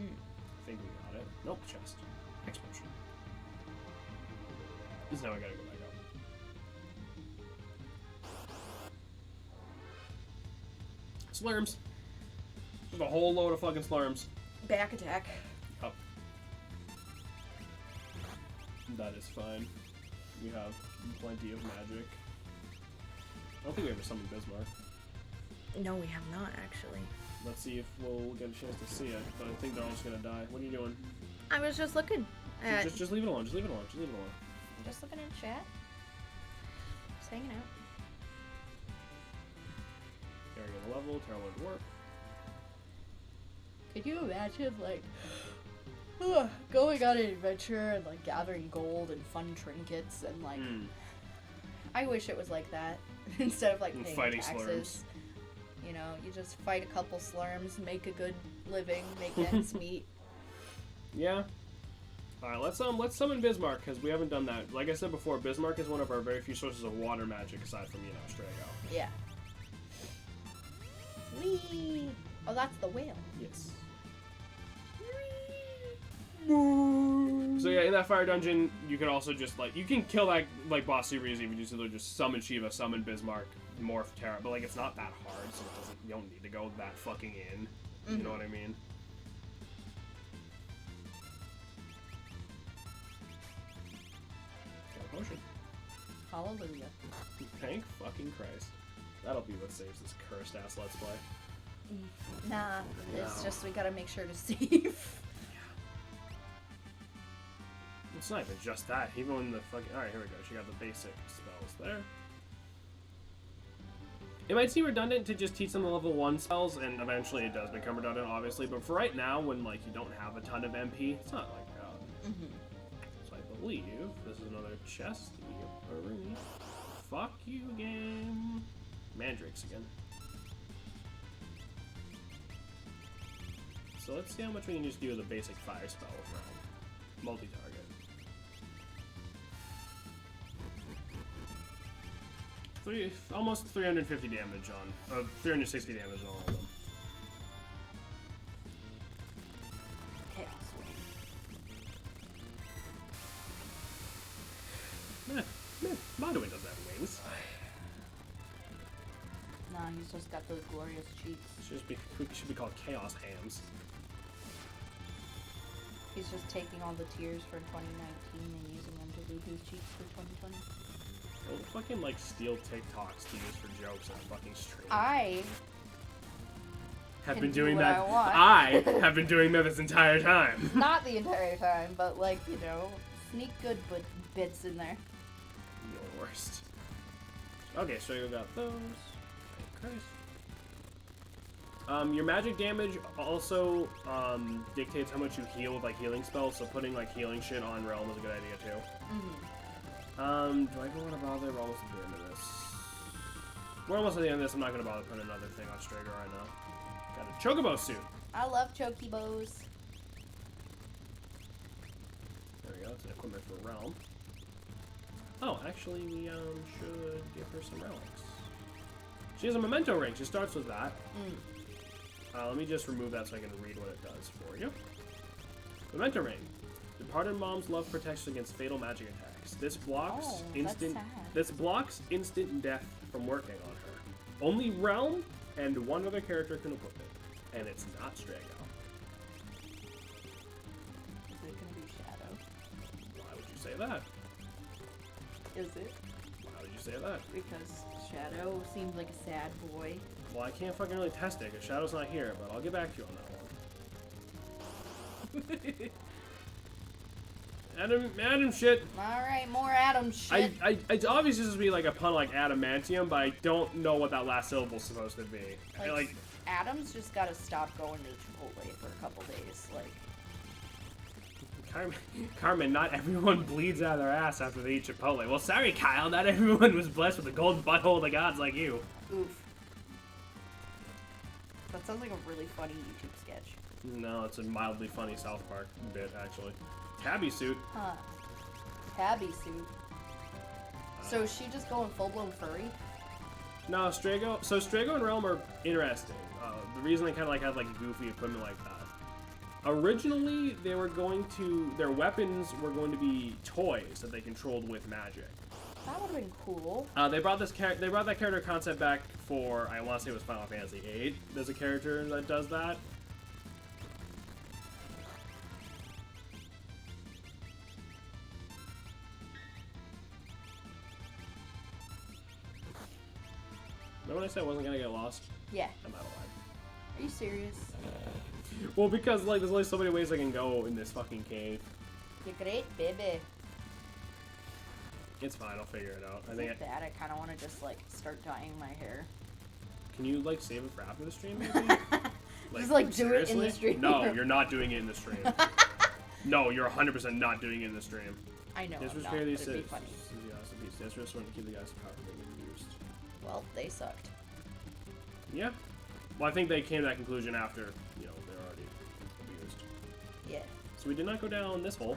think we got it. Nope, chest. Explosion. This is now I gotta go back up. Slurms. Just a whole load of fucking slurms. Back attack. Oh. That is fine. We have plenty of magic. I don't think we ever summoned Bismarck. No, we have not, actually. Let's see if we'll get a chance to see it, but I think they're all just gonna die. What are you doing? I was just looking at... Just leave it alone, just leave it alone, just leave it alone. I'm just looking in chat. Just hanging out. Terra get a level, Terra went warp. Could you imagine, like, going on an adventure and, like, gathering gold and fun trinkets and, like... I wish it was like that. Instead of, like, paying fighting taxes. Slurms. You know, you just fight a couple slurms, make a good living, make ends meet. Yeah. Alright, let's summon Bismarck, because we haven't done that. Like I said before, Bismarck is one of our very few sources of water magic, aside from, you know, Strago. Yeah. Whee! Oh, that's the whale. Yes. So yeah, in that fire dungeon, you can also just, like, you can kill that, like, boss super easy if you just summon Shiva, summon Bismarck, morph Terra, but, like, it's not that hard, so it doesn't, you don't need to go that fucking in. You know what I mean? Got a potion. Hallelujah. Thank fucking Christ. That'll be what saves this cursed ass Let's Play. Nah, it's just we gotta make sure to save. It's not even just that. Even when the fucking... Alright, here we go. She got the basic spells there. It might seem redundant to just teach them the level 1 spells, and eventually it does become redundant, obviously, but for right now, when, like, you don't have a ton of MP, it's not like that. So I believe this is another chest. Yep. Fuck you, game. Mandrakes again. So let's see how much we can just do with a basic fire spell with Realm. Multi-target. Almost 350 damage on, 360 damage on all of them. Chaos. Mondoin doesn't have wings. Nah, he's just got those glorious cheeks. Should be called Chaos Hands. He's just taking all the tears for 2019 and using them to do his cheeks for 2020. Don't fucking, like, steal TikToks to use for jokes on a fucking stream. I have can been do doing what that. I want. I have been doing that this entire time. Not the entire time, but, like, you know, sneak good bits in there. You're the worst. Okay, so you got those. Thank Christ. Your magic damage also dictates how much you heal with, like, healing spells, so putting, like, healing shit on Realm is a good idea, too. Do I even want to bother? We're almost at the end of this. We're almost at the end of this. I'm not going to bother putting another thing on Strago right now. Got a Chocobo suit. I love chokibos. There we go. That's an equipment for Realm. Oh, actually, we should give her some relics. She has a memento ring. She starts with that. Let me just remove that so I can read what it does for you. Memento ring. Departed mom's love protects against fatal magic attacks. This blocks instant. This blocks instant death from working on her. Only Realm and one other character can equip it, and it's not Strago. that? Is it? Why would you say that? Because Shadow seems like a sad boy. Well, I can't fucking really test it because Shadow's not here, but I'll get back to you on that one. Adam shit. Alright, more Adam shit. It's obviously supposed to be like a pun like adamantium, but I don't know what that last syllable is supposed to be. Like Adam's just gotta stop going to Chipotle for a couple days. Like, Carmen, not everyone bleeds out of their ass after they eat Chipotle. Well, sorry, Kyle, not everyone was blessed with a golden butthole of the gods like you. oof. That sounds like a really funny YouTube sketch. No, it's a mildly funny South Park bit, actually. Tabby suit. Huh. Tabby suit. So is she just going full-blown furry? No, Strago. So Strago and Realm are interesting. The reason they kind of like had like goofy equipment like that. Originally, they were going to their weapons were going to be toys that they controlled with magic. That would have been cool. They brought that character concept back for I want to say it was Final Fantasy VIII. There's a character that does that. Remember when I said I wasn't gonna get lost? Yeah. I'm out of line. Are you serious? Well, because like there's only so many ways I can go in this fucking cave. You're great, baby. It's fine. I'll figure it out. I Is think. it bad? I kind of want to just like start dyeing my hair. Can you like save it for after the stream, maybe? Just like do it in the seriously? stream. No, you're not doing it in the stream. No, you're 100% not doing it in the stream. I know. This I'm was not, fairly but it'd be safe. funny. This just wanted to keep the guys power from being used. Well, they sucked. Yeah. Well, I think they came to that conclusion after, you know, they're already abused. Yeah. So we did not go down this hole.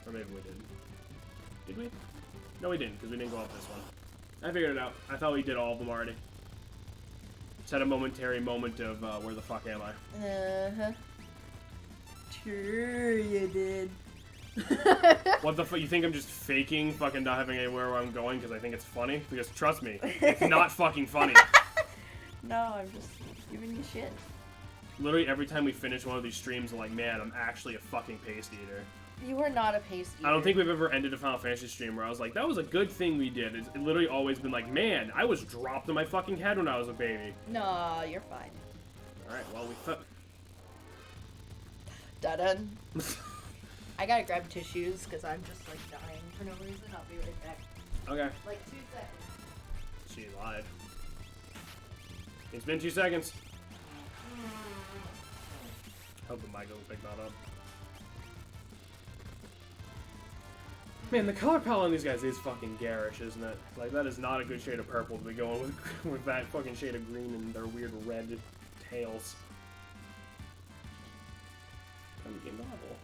Or maybe we did. Did we? No, we didn't, because we didn't go up this one. I figured it out. I thought we did all of them already. Just had a momentary moment of, where the fuck am I? Uh-huh. Sure you did. What the fuck? You think I'm just faking fucking not having anywhere where I'm going because I think it's funny? Because trust me, it's not fucking funny. No, I'm just giving you shit. Literally every time we finish one of these streams, I'm like, man, I'm actually a fucking paste eater. You are not a paste eater. I don't think we've ever ended a Final Fantasy stream where I was like, that was a good thing we did. It's literally always been like, man, I was dropped on my fucking head when I was a baby. No, you're fine. Alright, well, Dun-dun. I gotta grab tissues because I'm just like dying for no reason. I'll be right back. Okay. Like 2 seconds. She's live. It's been 2 seconds. Hope the mic doesn't pick that up. Man, the color palette on these guys is fucking garish, isn't it? Like, that is not a good shade of purple to be going with that fucking shade of green and their weird red tails. Pumpkin novel.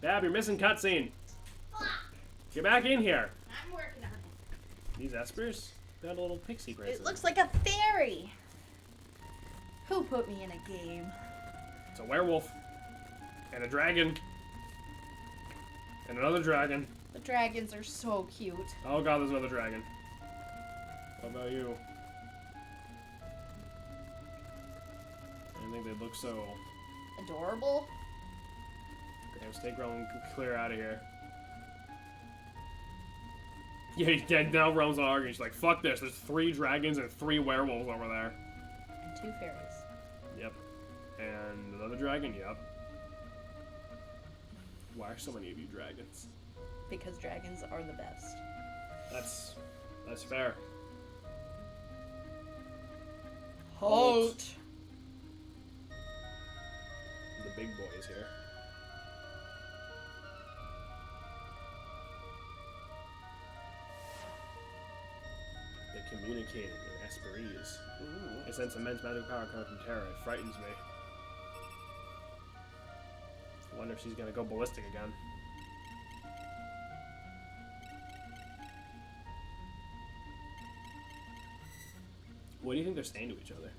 Bab, you're missing cutscene. Get back in here. I'm working on it. These espers got a little pixie bracelet. It looks like a fairy. Who put me in a game? It's a werewolf. And a dragon. And another dragon. The dragons are so cute. Oh god, there's another dragon. What about you? I think they look so... Adorable. Okay, let's take Realm and clear out of here. Yeah, he's dead now. Realm's not arguing. She's like, fuck this. There's 3 dragons and 3 werewolves over there. And 2 fairies. Yep. And another dragon? Yep. Why are so many of you dragons? Because dragons are the best. That's fair. Halt. The big boy is here. They're communicating in Esperese. I sense immense magical power coming from Terra. It frightens me. I wonder if she's gonna go ballistic again. What do you think they're saying to each other?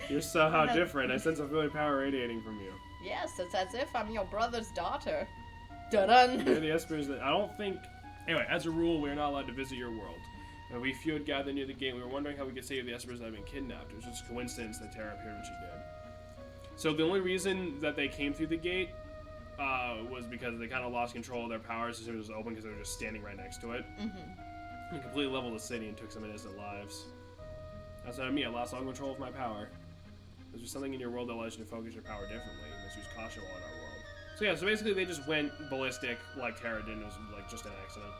You're somehow different. I sense a familiar power radiating from you. Yes, it's as if I'm your brother's daughter. Dun-dun. You're the Espers that I don't think... Anyway, as a rule, we're not allowed to visit your world. And we few had gathered near the gate. We were wondering how we could save the Espers that had been kidnapped. It was just a coincidence that Tara appeared when she did. So the only reason that they came through the gate was because they kind of lost control of their powers as soon as it was open because they were just standing right next to it. And completely leveled the city and took some innocent lives. Outside of me, I lost all control of my power. There's just something in your world that allows you to focus your power differently. You must use caution while in our world. So yeah, so basically they just went ballistic like Tara did. It was like just an accident.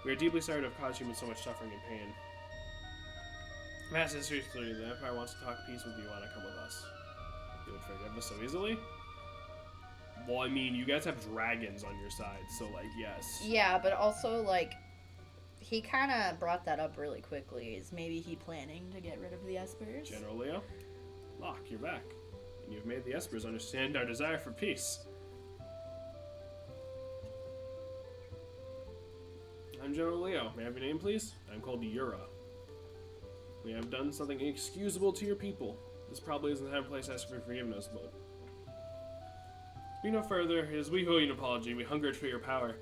We are deeply sorry to have caused humans so much suffering and pain. Master, seriously, the Empire wants to talk peace with you. Why not come with us? You would forgive us so easily? Well, I mean, you guys have dragons on your side, so like, yes. Yeah, but also like, he kind of brought that up really quickly. Is maybe he planning to get rid of the Espers? General Leo? Locke, you're back. And you've made the Espers understand our desire for peace. I'm General Leo. May I have your name, please? I'm called Yura. We have done something inexcusable to your people. This probably isn't the time and place to ask for forgiveness, but... Be no further. It is we who owe you an apology. We hungered for your power.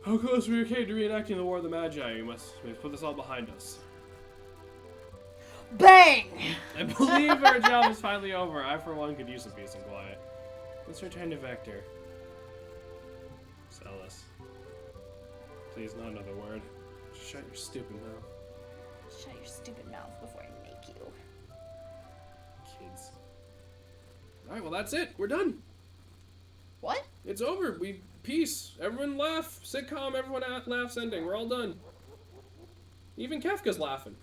How close we came to reenacting the War of the Magi. We must put this all behind us. Bang! I believe our job is finally over. I, for one, could use some peace and quiet. Let's return to Vector. Sell us. Please, not another word. Just shut your stupid mouth. Shut your stupid mouth before I make you. Kids. Alright, well that's it. We're done. What? It's over. Peace. Everyone laugh. Sitcom, everyone laughs ending. We're all done. Even Kefka's laughing.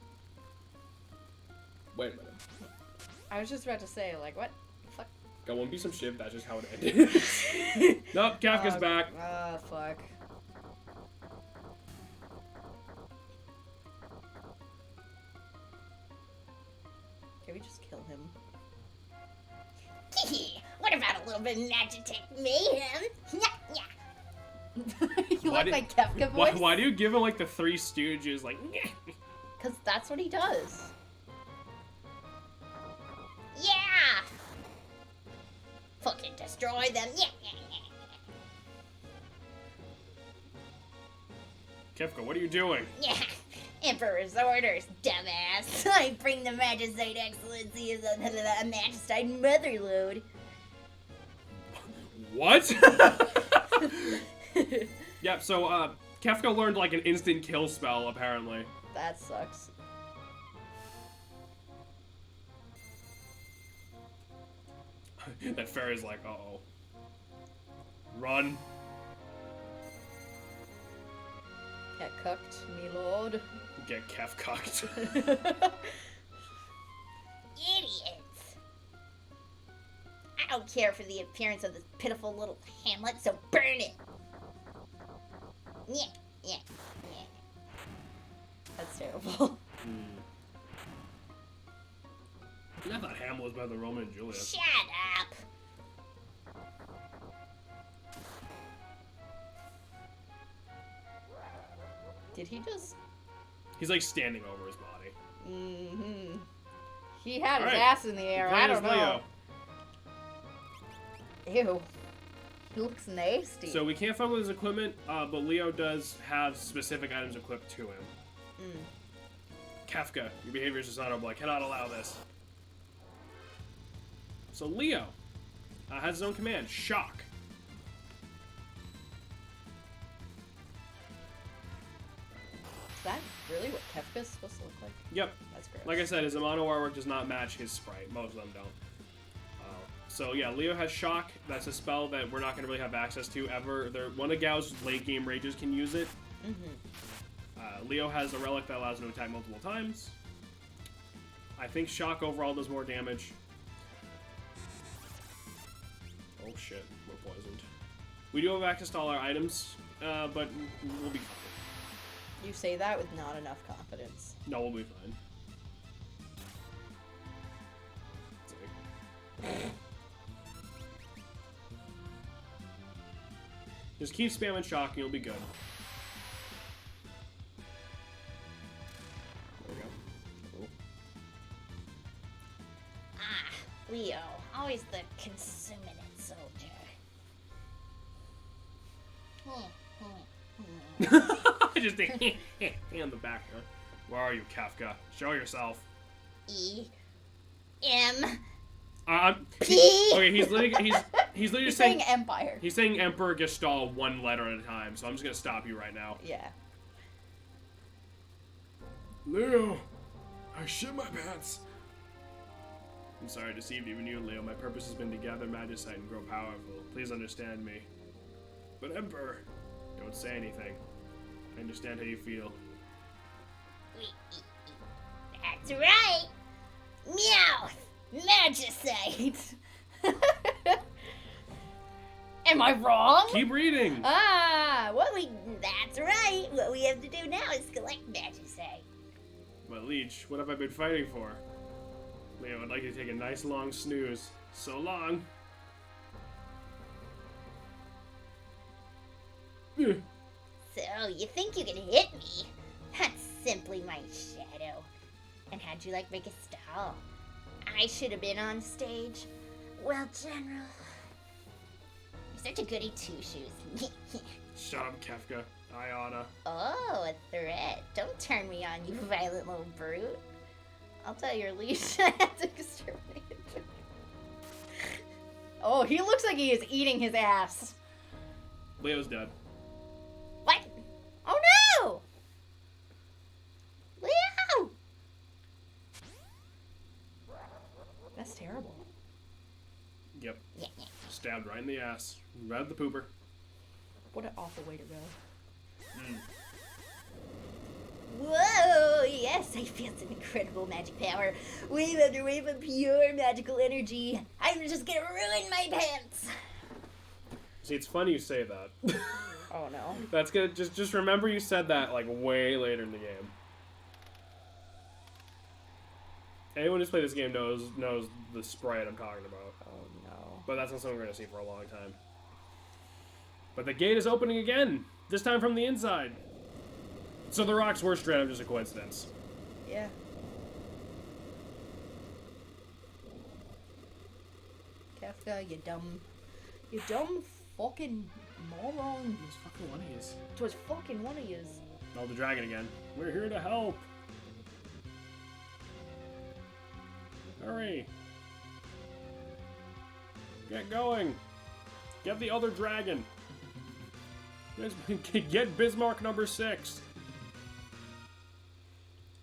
Wait a minute. I was just about to say, like, what? Fuck. Got One Piece some shit. That's just how it ended. Nope, Kefka's back. Fuck. Can we just kill him? What about a little bit of Magitek mayhem? You like my Kefka voice? Why do you give him like the Three Stooges? Like, Because that's what he does. Yeah! Fucking destroy them. Kefka, what are you doing? Yeah. Emperor's orders, dumbass. I bring the Magicite excellency of the Magicite motherload. What? Yep, so, Kefka learned like an instant kill spell, apparently. That sucks. That fairy's like, uh-oh. Run. Get cooked, me lord. Get Kefcucked. Idiots. I don't care for the appearance of this pitiful little hamlet, so burn it. Yeah. That's terrible. I thought Hamlet was better than Romeo and Juliet. Shut up. Did he just... He's like standing over his body. Mm-hmm. He had his Alright. ass in the air. I don't know. Leo. Ew. He looks nasty. So we can't fuck with his equipment, but Leo does have specific items equipped to him. Kefka, your behavior is dishonorable. I cannot allow this. So Leo has his own command, Shock. Is that really what Kefka's supposed to look like? Yep. That's gross. Like I said, his Amano artwork does not match his sprite. Most of them don't. So yeah, Leo has Shock. That's a spell that we're not going to really have access to ever. One of Gao's late game rages can use it. Leo has a relic that allows him to attack multiple times. I think Shock overall does more damage. Oh shit, we're poisoned. We do have access to all our items, but we'll be fine. You say that with not enough confidence. No, we'll be fine. Just keep spamming Shock and you'll be good. There we go. Cool. Leo, always the consummate soldier. I just think on the background. Where are you, Kefka? Show yourself. E. M. P. Okay, he's literally He's saying saying Empire. He's saying Emperor Gestalt one letter at a time, so I'm just gonna stop you right now. Yeah. Leo, I shit my pants. I'm sorry I deceived even you, Leo. My purpose has been to gather magicite and grow powerful. Please understand me. But Emperor, don't say anything. I understand how you feel. That's right. Meow. Magicite. Am I wrong? Keep reading. That's right. What we have to do now is collect magicite. But Leech, what have I been fighting for? Leo, I'd like you to take a nice long snooze. So long. So, you think you can hit me? That's simply my shadow. And how'd you like make a stall? I should have been on stage. Well, General, you're such a goody two-shoes. Shut up, Kefka. I oughta. Oh, a threat. Don't turn me on, you violent little brute. I'll tell your leash I have to exterminate him. Oh, he looks like he is eating his ass. Leo's dead. What? Oh no! Leo! That's terrible. Yep. Yeah. Stabbed right in the ass. Right at the pooper. What an awful way to go. Whoa! Yes, I feel some incredible magic power. Wave after wave of pure magical energy. I'm just gonna ruin my pants. See, it's funny you say that. Oh no. That's good. Just remember you said that like way later in the game. Anyone who's played this game knows the sprite I'm talking about. Oh no. But that's not something we're gonna see for a long time. But the gate is opening again. This time from the inside. So the rocks were straight up just a coincidence. Yeah. Kefka, you dumb fucking moron. It was fucking one of yous. It was fucking one of yous. Oh, the dragon again. We're here to help. Hurry. Get going. Get the other dragon. Get Bismarck number 6.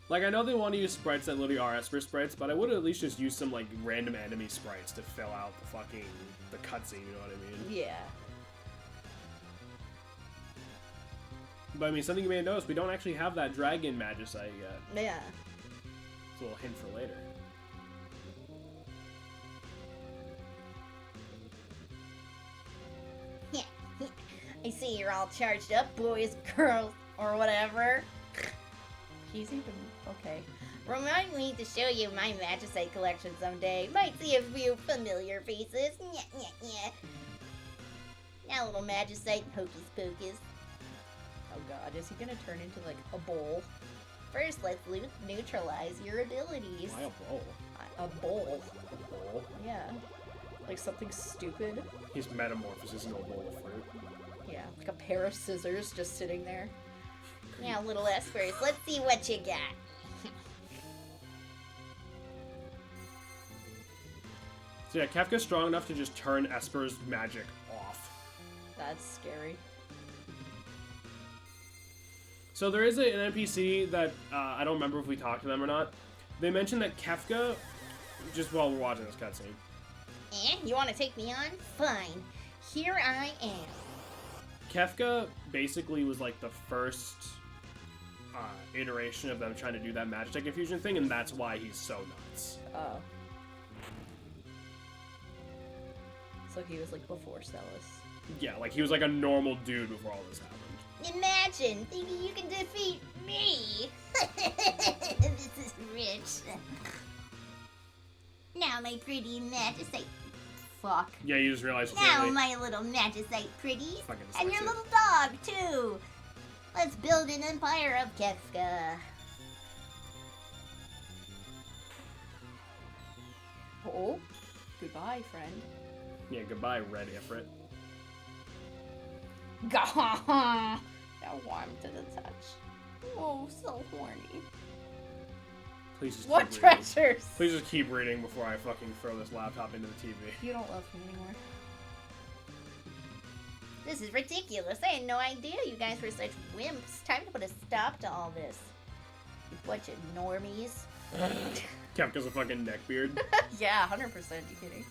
Like, I know they want to use sprites that literally are Esper sprites, but I would at least just use some, like, random enemy sprites to fill out the cutscene, you know what I mean? Yeah. But, I mean, something you may have noticed, we don't actually have that dragon magicite yet. Yeah. It's a little hint for later. I see you're all charged up, boys, girls, or whatever. He's even okay. Remind me to show you my magicite collection someday. Might see a few familiar faces. Now, little magicite hocus pocus. Oh god, is he gonna turn into like a bowl? First, let's neutralize your abilities. Why a bowl? A bowl. A bowl? Yeah. Like something stupid. He's metamorphosis into a bowl of fruit. Yeah. Like a pair of scissors just sitting there. Now, little Espers, let's see what you got. So yeah, Kefka's strong enough to just turn Esper's magic off. That's scary. So there is an NPC that, I don't remember if we talked to them or not. They mentioned that Kefka, just while we're watching this cutscene. You want to take me on? Fine. Here I am. Kefka basically was like the first iteration of them trying to do that Magitech infusion thing, and that's why he's so nuts. Oh. So he was like before Celis. Yeah, like he was like a normal dude before all this happened. Imagine thinking you can defeat me. This is rich. Now, my pretty magicite. Fuck. Yeah, you just realized. Now, my little magicite pretties. Fucking And your dyslexic. little dog, too. Let's build an empire of Kefka. Oh. Goodbye, friend. Yeah, goodbye, Red Ifrit. Gah! How warm to the touch. Oh, so horny. Please just What keep reading. treasures? Please just keep reading before I fucking throw this laptop into the TV. You don't love me anymore. This is ridiculous. I had no idea you guys were such wimps. Time to put a stop to all this. You bunch of normies. Kefka's a fucking neckbeard. Yeah, 100%. You kidding?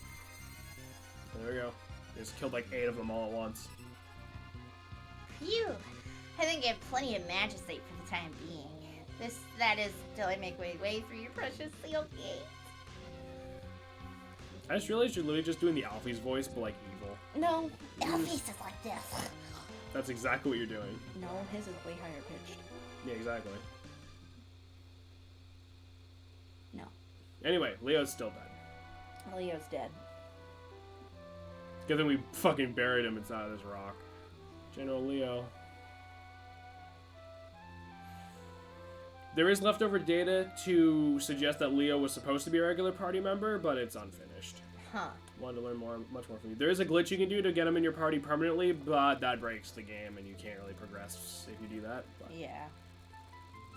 There we go. We just killed like 8 of them all at once. Phew. I think I have plenty of magisate for the time being. That is, till I make my way through your precious sealed gates. I just realized you're literally just doing the Alfie's voice, but like evil. No. Elfies is like this. That's exactly what you're doing. No, his is way higher pitched. Yeah, exactly. No. Anyway, Leo's still dead. Leo's dead. Good thing we fucking buried him inside of this rock. General Leo. There is leftover data to suggest that Leo was supposed to be a regular party member, but it's unfinished. Huh. Wanted to learn much more from you. There is a glitch you can do to get him in your party permanently, but that breaks the game, and you can't really progress if you do that. But Yeah.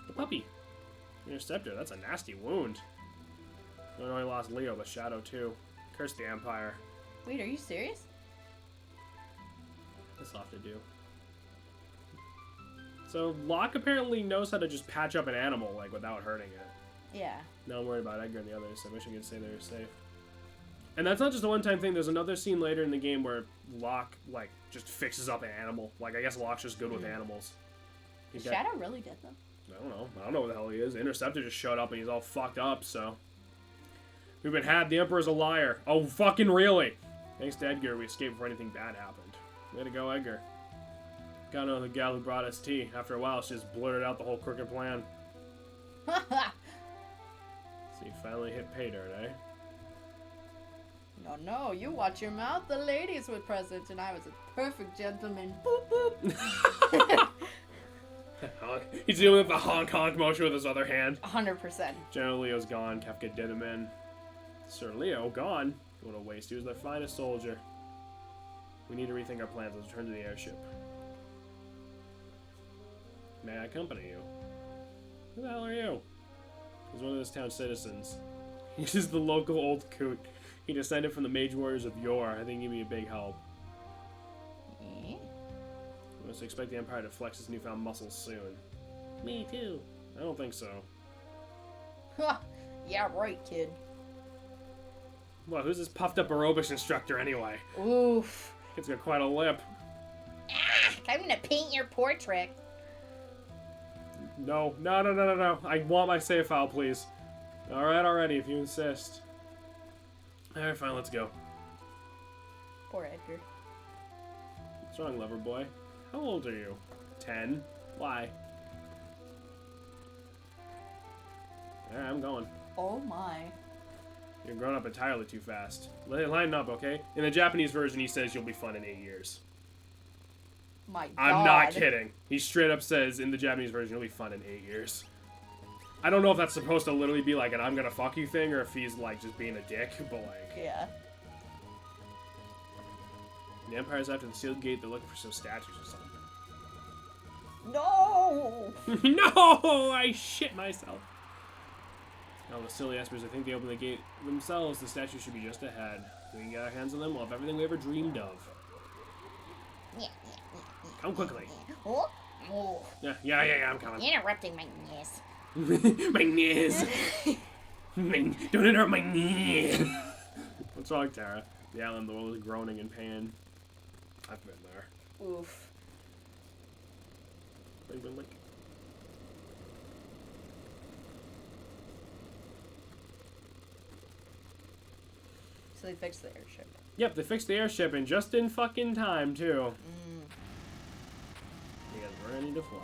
the puppy. Interceptor, that's a nasty wound. I only lost Leo, the Shadow too. Curse the Empire. Wait, are you serious? That's tough to do. So Locke apparently knows how to just patch up an animal, like, without hurting it. Yeah. No, I'm worried about Edgar and the others. I wish I could say they were safe. And that's not just a one-time thing. There's another scene later in the game where Locke, like, just fixes up an animal. Like, I guess Locke's just good with animals. Is Shadow really dead, though? I don't know. I don't know what the hell he is. Interceptor just showed up and he's all fucked up, so... We've been had. The Emperor's a liar. Oh, fucking really? Thanks to Edgar, we escaped before anything bad happened. Way to go, Edgar. Gotta know the gal who brought us tea. After a while, she just blurted out the whole crooked plan. So you finally hit pay dirt, eh? No, you watch your mouth. The ladies were present, and I was a perfect gentleman. Boop, boop. He's dealing with the honk motion with his other hand. 100%. General Leo's gone. Kefka did him in. Sir Leo, gone? What a waste. He was their finest soldier. We need to rethink our plans. Let's return to the airship. May I accompany you? Who the hell are you? He's one of this town's citizens. He's the local old coot. He descended from the mage warriors of yore. I think he'd be a big help. Eh? We must expect the Empire to flex his newfound muscles soon. Me too. I don't think so. Yeah, right, kid. Well, who's this puffed up aerobics instructor anyway? Oof. It's got quite a lip. Ah, I'm gonna paint your portrait. No. I want my save file, please. Alright, already, if you insist. Alright, fine, let's go. Poor Edgar. What's wrong, lover boy? How old are you? 10? Why? Alright, I'm going. Oh my. You're growing up entirely too fast. Line up, okay? In the Japanese version, he says you'll be fun in 8 years. My God. I'm not kidding. He straight up says in the Japanese version, you'll be fun in 8 years. I don't know if that's supposed to literally be like an I'm gonna fuck you thing, or if he's like just being a dick, but like... Yeah. The Empire's after the sealed gate, they're looking for some statues or something. No! No! I shit myself. Oh, the silly espers, I think they opened the gate themselves. The statue should be just ahead. If we can get our hands on them, we'll have everything we ever dreamed of. Come quickly. Oh? Oh. Yeah, I'm coming. Interrupting my niece. My knees. Don't interrupt my knees. What's wrong, Tara? The island, the world is groaning in pain. I've been there. Oof. Like, So they fixed the airship. yep, they fixed the airship and just in fucking time, too. Because we're ready to fly.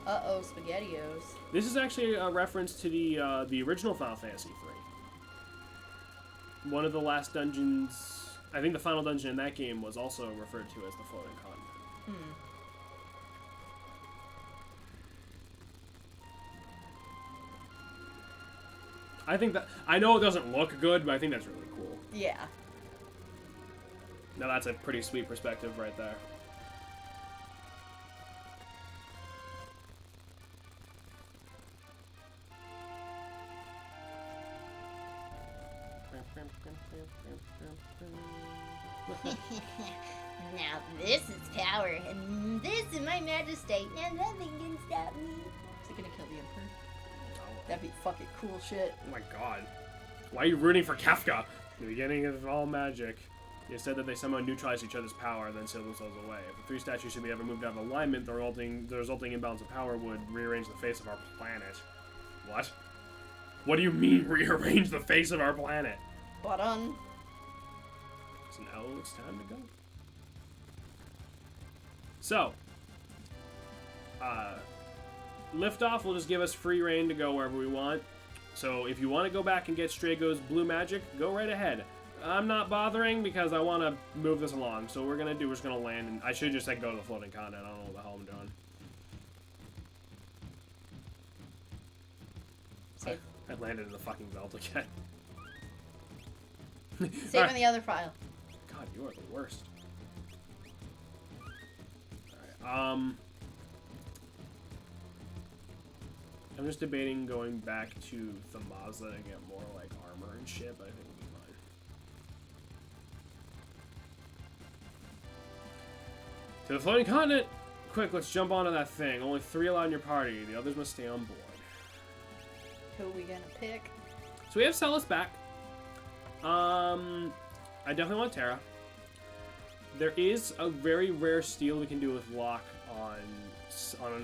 Uh-oh, SpaghettiOs. This is actually a reference to the original Final Fantasy III. One of the last dungeons, I think the final dungeon in that game was also referred to as the Floating Continent. I think that, I know it doesn't look good, but I think that's really cool. Yeah. Now that's a pretty sweet perspective right there. Now this is power, and this is my majesty. Now nothing can stop me. Is he gonna kill the Emperor? That'd be fucking cool shit. Oh my god. Why are you rooting for Kefka? The beginning of all magic. It said that they somehow neutralize each other's power, then sealed themselves away. If the three statues should be ever moved out of alignment, the resulting imbalance of power would rearrange the face of our planet. What? What do you mean, rearrange the face of our planet? But So now it's time to go. So, liftoff will just give us free reign to go wherever we want. So if you want to go back and get Strago's blue magic, go right ahead. I'm not bothering because I want to move this along. So what we're going to do, we're just going to land, and I should just said go to the floating continent. I don't know what the hell I'm doing. Save. I landed in the fucking belt again. save on the other file. God, you are the worst. Alright, I'm just debating going back to Thamaza to get more, like, armor and shit, but I think we'll be fine. To the floating continent! Quick, let's jump onto that thing. Only 3 allowed in your party. The others must stay on board. Who are we gonna pick? So we have Celis back. I definitely want Terra. There is a very rare steal we can do with Locke on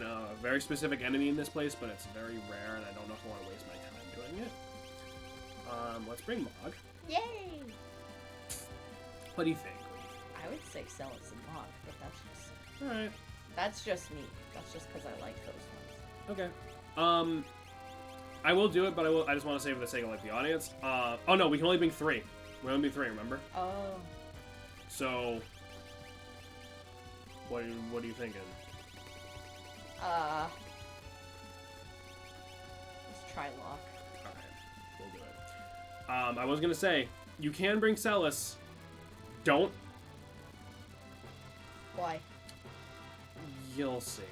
a very specific enemy in this place, but it's very rare, and I don't know if I want to waste my time doing it. Let's bring Mog. Yay! What do you think? I would say Celis and Mog, but Alright. that's just me. That's just because I like those ones. Okay. I will do it, but I just want to say for the sake of, like, the audience. Oh no, we can only bring 3. We only bring 3, remember? Oh. So, what are you thinking? Let's try Locke. Alright, we'll do it. I was gonna say, you can bring Celis. Don't. Why? You'll see.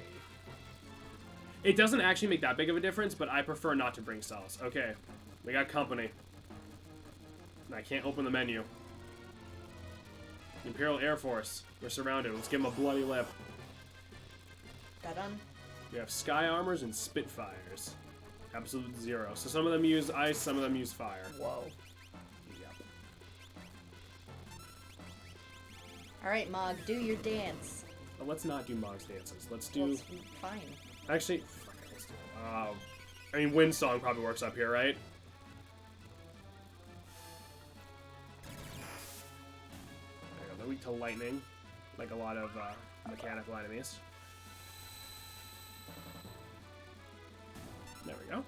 It doesn't actually make that big of a difference, but I prefer not to bring Celis. Okay, we got company. And I can't open the menu. Imperial Air Force. We're surrounded. Let's give them a bloody lip. That done? We have Sky Armors and Spitfires. Absolute 0. So some of them use ice, some of them use fire. Whoa. Yep. Alright, Mog, do your dance. But let's not do Mog's dances. Let's do... Well, it's fine. Actually, fuck it, let's do it. I mean, Wind Song probably works up here, right? There we go. They're weak to lightning, like a lot of mechanical enemies. There we go.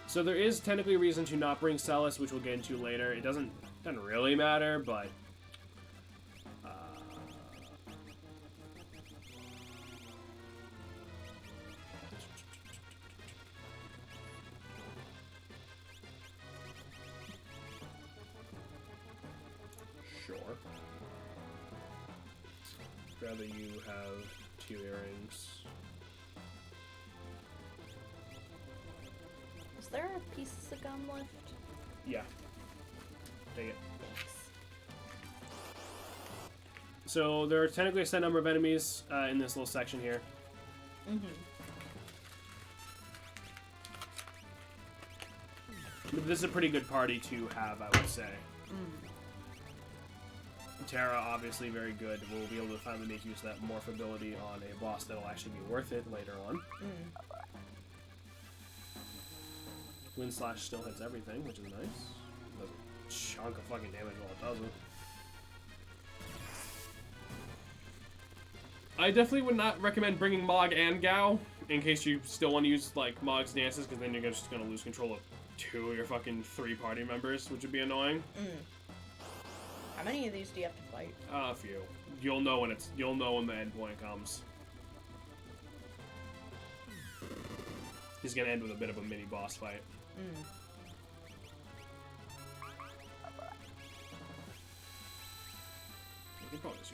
So there is technically a reason to not bring Celis, which we'll get into later. It doesn't really matter, but... Sure. Rather you have 2 earrings. Is there a piece of gum left? Yeah. Take it. So there are technically a set number of enemies in this little section here. Mm-hmm. But this is a pretty good party to have, I would say. Terra, obviously very good. We'll be able to finally make use of that morph ability on a boss that'll actually be worth it later on. Wind Slash still hits everything, which is nice. Does a chunk of fucking damage while it doesn't. I definitely would not recommend bringing Mog and Gao, in case you still want to use, like, Mog's dances, because then you're just going to lose control of 2 of your fucking 3 party members, which would be annoying. How many of these do you have to fight? A few. You'll know when the end point comes. He's gonna end with a bit of a mini boss fight.